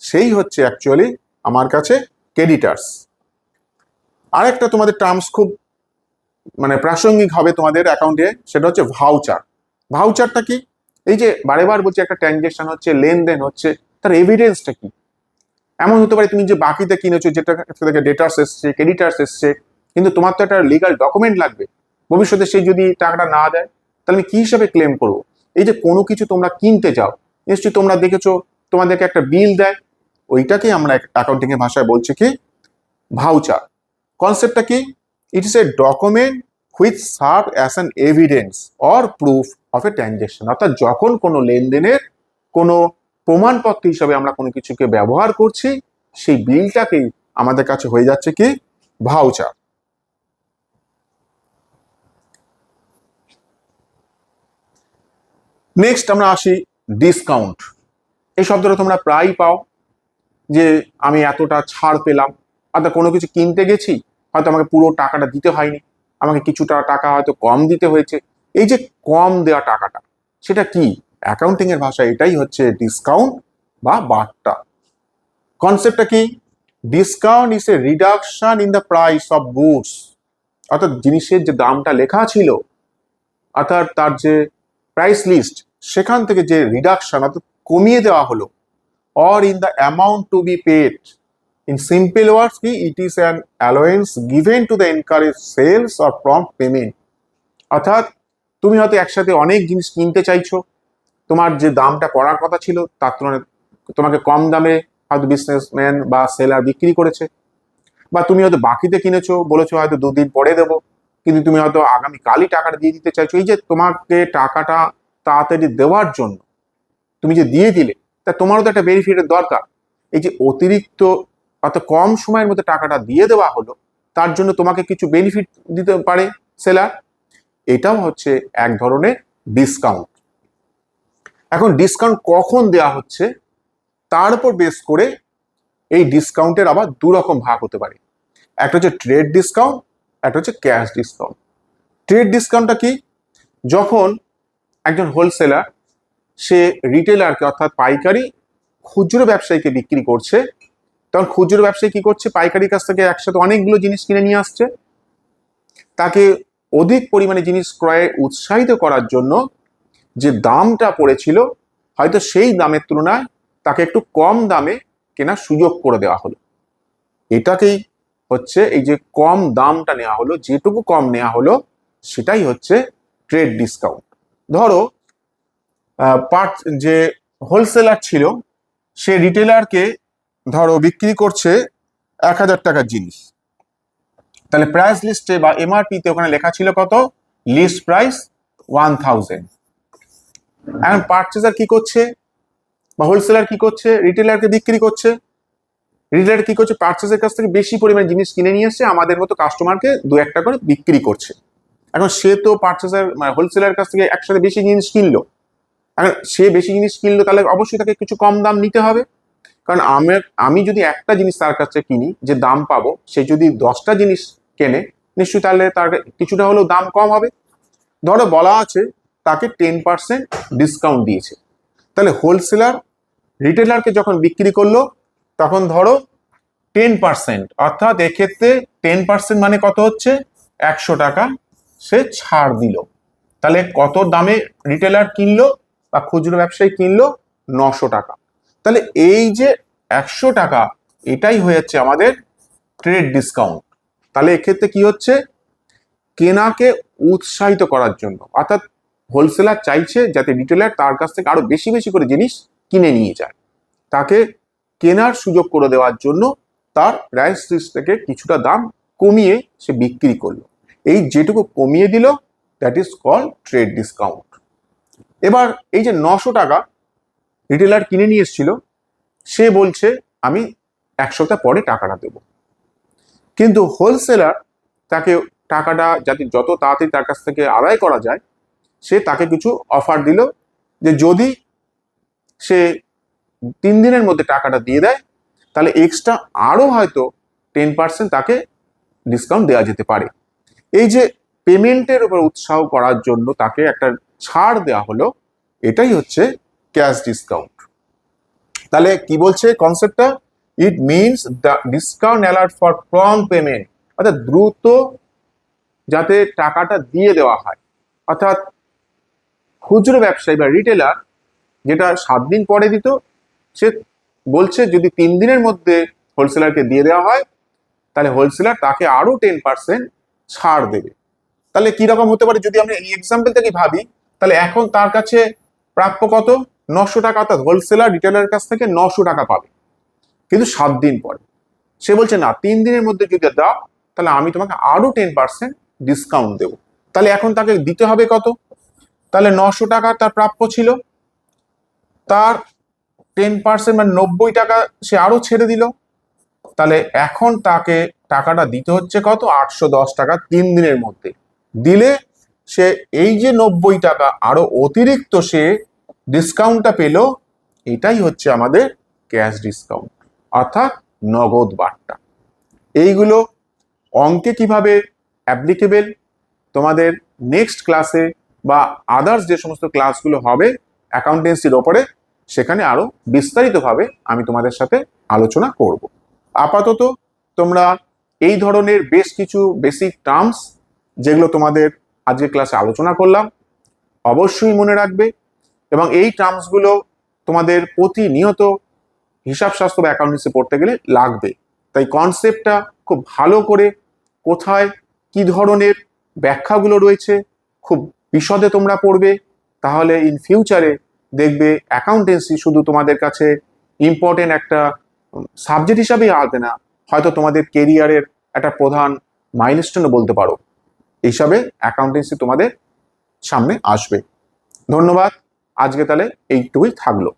[SPEAKER 1] সেই হচ্ছে অ্যাকচুয়ালি আমার কাছে ক্রেডিটার্স। আরেকটা তোমাদের টার্মস খুব প্রাসঙ্গিক হবে তোমাদের অ্যাকাউন্টে, সেটা হচ্ছে ভাউচার। ভাউচারটা কি? এই যে বারে বার বলছি একটা ট্রানজেকশন হচ্ছে, লেনদেন হচ্ছে, তার এভিডেন্সটা কি? এমন হতে পারে তুমি যে বাকিতে কিনেছো, যেটা থেকে ডেটার্স এসছে, ক্রেডিটার্স এসছে, কিন্তু তোমার তো একটা লিগাল ডকুমেন্ট লাগবে। ভবিষ্যতে সেই যদি টাকাটা না দেয়, তাহলে আমি কি হিসাবে ক্লেম করবো? এই যে কোনো কিছু তোমরা কিনতে যাও, নিশ্চয়ই তোমরা দেখেছো তোমাদেরকে একটা বিল দেয়, ওইটাকেই আমরা অ্যাকাউন্টিং এর ভাষায় বলছি কি? ভাউচার। কনসেপ্টটা কি? It is a document which serve as an evidence or proof of a transaction, অর্থাৎ যখন কোনো লেনদেনের কোনো প্রমাণপত্র হিসাবে আমরা কোনো কিছুকে ব্যবহার করছি, সেই বিলটাকেই আমাদের কাছে হয়ে যাচ্ছে কি? ভাউচার। নেক্সট আমরা আসি ডিসকাউন্ট। এই শব্দটা তোমরা প্রায় পাও, যে আমি এতটা ছাড় পেলাম, অর্থাৎ কোনো কিছু কিনতে গেছি, হয়তো আমাকে পুরো টাকাটা দিতে হয়নি, আমাকে কিছুটা টাকা হয়তো কম দিতে হয়েছে। এই যে কম দেওয়া টাকাটা, সেটা কি? অ্যাকাউন্টিং এর ভাষায় এটাই হচ্ছে ডিসকাউন্ট বা বার্তা। কনসেপ্টটা কি? Discount is a reduction in the price of goods, অর্থাৎ জিনিসের যে দামটা লেখা ছিল, অর্থাৎ তার যে প্রাইস লিস্ট, সেখান থেকে যে রিডাকশন অর্থাৎ কমিয়ে দেওয়া হলো, or in the amount to be paid. In simple words, it is an allowance given to the encourage sales or prompt payment. অর্থাৎ তুমি হয়তো একসাথে অনেক জিনিস কিনতে চাইছো, তোমার যে দামটা পড়ার কথা ছিল তার তুলনায় তোমাকে কম দামে হয়তো বিজনেসম্যান বা সেলার বিক্রি করেছে, বা তুমি হয়তো বাকিতে কিনেছো, বলেছো হয়তো 2 দিন পরে দেবো, কিন্তু তুমি হয়তো আগামী কালই টাকাটা দিয়ে দিতে চাইছো। এই যে তোমাকে টাকাটা তাড়াতাড়ি দেওয়ার জন্য তুমি যে দিয়ে দিলে, তা তোমারও তো একটা বেনিফিটের দরকার। এই যে অতিরিক্ত অর্থাৎ কম সময়ের মধ্যে টাকাটা দিয়ে দেওয়া হলো, তার জন্য তোমাকে কিছু বেনিফিট দিতে পারে সেলার, এটাও হচ্ছে এক ধরনের ডিসকাউন্ট। এখন ডিসকাউন্ট কখন দেওয়া হচ্ছে তার উপর বেস করে এই ডিসকাউন্টের আবার 2 রকম ভাগ হতে পারে। একটা হচ্ছে ট্রেড ডিসকাউন্ট, একটা হচ্ছে ক্যাশ ডিসকাউন্ট। ট্রেড ডিসকাউন্টটা কি? যখন একজন হোলসেলার সে রিটেলারকে অর্থাৎ পাইকারি খুচরো ব্যবসায়ীকে বিক্রি করছে, তখন খুচরো ব্যবসায়ী কি করছে? পাইকারির কাছ থেকে একসাথে অনেকগুলো জিনিস কিনে নিয়ে আসছে, তাকে অধিক পরিমাণে জিনিস ক্রয়ে উৎসাহিত করার জন্য যে দামটা পড়েছিল, হয়তো সেই দামের তুলনায় তাকে একটু কম দামে কেনার সুযোগ করে দেওয়া হলো। এটাকেই হচ্ছে এই যে কম দামটা নেওয়া হলো, যেটুকু কম নেওয়া হলো সেটাই হচ্ছে ট্রেড ডিসকাউন্ট। ধরো পার্ট যে হোলসেলার ছিল সে রিটেলারকে ধরো বিক্রি করছে 1,000 টাকার জিনিস, তাহলে প্রাইস লিস্টে বা এমআরপিতে ওখানে লেখা ছিল কত, লিস্ট প্রাইস 1000। এখন পারচেজার কি করছে বা হোলসেলার কি করছে, রিটেলারকে বিক্রি করছে। রিটেলার কি করছে, পারচেজের কাছ থেকে বেশি পরিমাণে জিনিস কিনে নিয়ে এসে আমাদের মতো কাস্টমারকে 2-1টা করে বিক্রি করছে। এখন সে তো পারচেজার হোলসেলার কাছ থেকে একসাথে বেশি জিনিস কিনলো, এখন সে বেশি জিনিস কিনলো তাহলে অবশ্যই তাকে কিছু কম দাম নিতে হবে। কারণ আমি যদি একটা জিনিস তার কাছে কিনি যে দাম পাবো, সে যদি 10টা জিনিস কেনে নিশ্চয়ই তাহলে তার কিছুটা হলেও দাম কম হবে। ধরো বলা আছে তাকে 10% ডিসকাউন্ট দিয়েছে, তাহলে হোলসেলার রিটেলারকে যখন বিক্রি করলো তখন ধরো 10%, অর্থাৎ এক্ষেত্রে 10% মানে কত হচ্ছে, 100 টাকা সে ছাড় দিল। তাহলে কত দামে রিটেলার কিনলো বা খুচরো ব্যবসায়ী কিনলো, 900 টাকা। তাহলে এই যে 100 টাকা এটাই হয়েছে আমাদের ট্রেড ডিসকাউন্ট। তাহলে এক্ষেত্রে কি হচ্ছে, কেনাকে উৎসাহিত করার জন্য, অর্থাৎ হোলসেলার চাইছে যাতে রিটেলার তার কাছ থেকে আরো বেশি বেশি করে জিনিস কিনে নিয়ে যায়, তাকে কেনার সুযোগ করে দেওয়ার জন্য তার প্রাইস লিস্ট থেকে কিছুটা দাম কমিয়ে সে বিক্রি করলো। এই যেটুকু কমিয়ে দিল that is called trade discount. এবার এই যে 900 টাকা রিটেলার কিনে নিয়ে এসেছিল, সে বলছে আমি 1 সপ্তাহ পরে টাকাটা দেব, কিন্তু হোলসেলার তাকে টাকাটা যাতে যত তাড়াতাড়ি তার কাছ থেকে আদায় করা যায় সে তাকে কিছু অফার দিল যে যদি সে 3 দিনের মধ্যে টাকাটা দিয়ে দেয় তাহলে এক্সট্রা আরো হয়তো 10% তাকে ডিসকাউন্ট দেওয়া যেতে পারে। এই যে পেমেন্টের উপর উৎসাহ করার জন্য তাকে একটা ছাড় দেওয়া হলো, এটাই হচ্ছে ক্যাশ ডিসকাউন্ট। তাহলে কি বলছে কনসেপ্টটা, ইট means the discount alert for prompt payment, অর্থাৎ দ্রুত যাতে টাকাটা দিয়ে দেওয়া হয়। অর্থাৎ খুচরো ব্যবসায়ী বা রিটেলার যেটা 7 দিন পরে দিত, সে বলছে যদি 3 দিনের মধ্যে হোলসেলারকে দিয়ে দেওয়া হয় তাহলে হোলসেলার তাকে আরো 10% ছাড় দেবে। তাহলে কি রকম হতে পারে, যদি আমরা এই এক্সাম্পল থেকে ভাবি তাহলে এখন তার কাছে প্রাপ্য কত, 900 টাকা, অর্থাৎ হোলসেলার রিটেলারের কাছ থেকে 900 টাকা পাবে, কিন্তু 7 দিন পরে সে বলছে না 3 দিনের মধ্যে যদি দাও তাহলে আমি তোমাকে আরো 10% ডিসকাউন্ট দেবো। তাহলে এখন তাকে দিতে হবে কত, তাহলে 900 টাকা তার প্রাপ্য ছিল, তার 10% মানে 90 টাকা সে আরো ছেড়ে দিল, তাহলে এখন তাকে টাকাটা দিতে হচ্ছে কত, 810 টাকা 3 দিনের মধ্যে দিলে সে এই যে 90 টাকা আরো অতিরিক্ত সে ডিসকাউন্টটা পেল, এটাই হচ্ছে আমাদের ক্যাশ ডিসকাউন্ট অর্থাৎ নগদ বার্তা। এইগুলো অঙ্কে কিভাবে অ্যাপ্লিকেবল তোমাদের নেক্সট ক্লাসে বা আদার্স যে সমস্ত ক্লাসগুলো হবে অ্যাকাউন্টেন্সির ওপরে, সেখানে আরো বিস্তারিতভাবে আমি তোমাদের সাথে আলোচনা করব। আপাতত তোমরা এই ধরনের বেশ কিছু বেসিক টার্মস যেগুলো তোমাদের আজকে ক্লাসে আলোচনা করলাম অবশ্যই মনে রাখবে, এবং এই টার্মসগুলো তোমাদের প্রতিনিয়ত হিসাব শাস্ত্র বা অ্যাকাউন্টেন্সি পড়তে গেলে লাগবে। তাই কনসেপ্টটা খুব ভালো করে কোথায় কি ধরনের ব্যাখ্যাগুলো রয়েছে খুব বিশদে তোমরা পড়বে, তাহলে ইন ফিউচারে দেখবে অ্যাকাউন্টেন্সি শুধু তোমাদের কাছে ইম্পর্টেন্ট একটা সাবজেক্ট হিসাবেই আসবে না, হয়তো তোমাদের কেরিয়ারের একটা প্রধান মাইলস্টোনও বলতে পারো, এইসবে অ্যাকাউন্টেন্সি তোমাদের সামনে আসবে। ধন্যবাদ, আজকে তাহলে এইটুকুই থাকলো।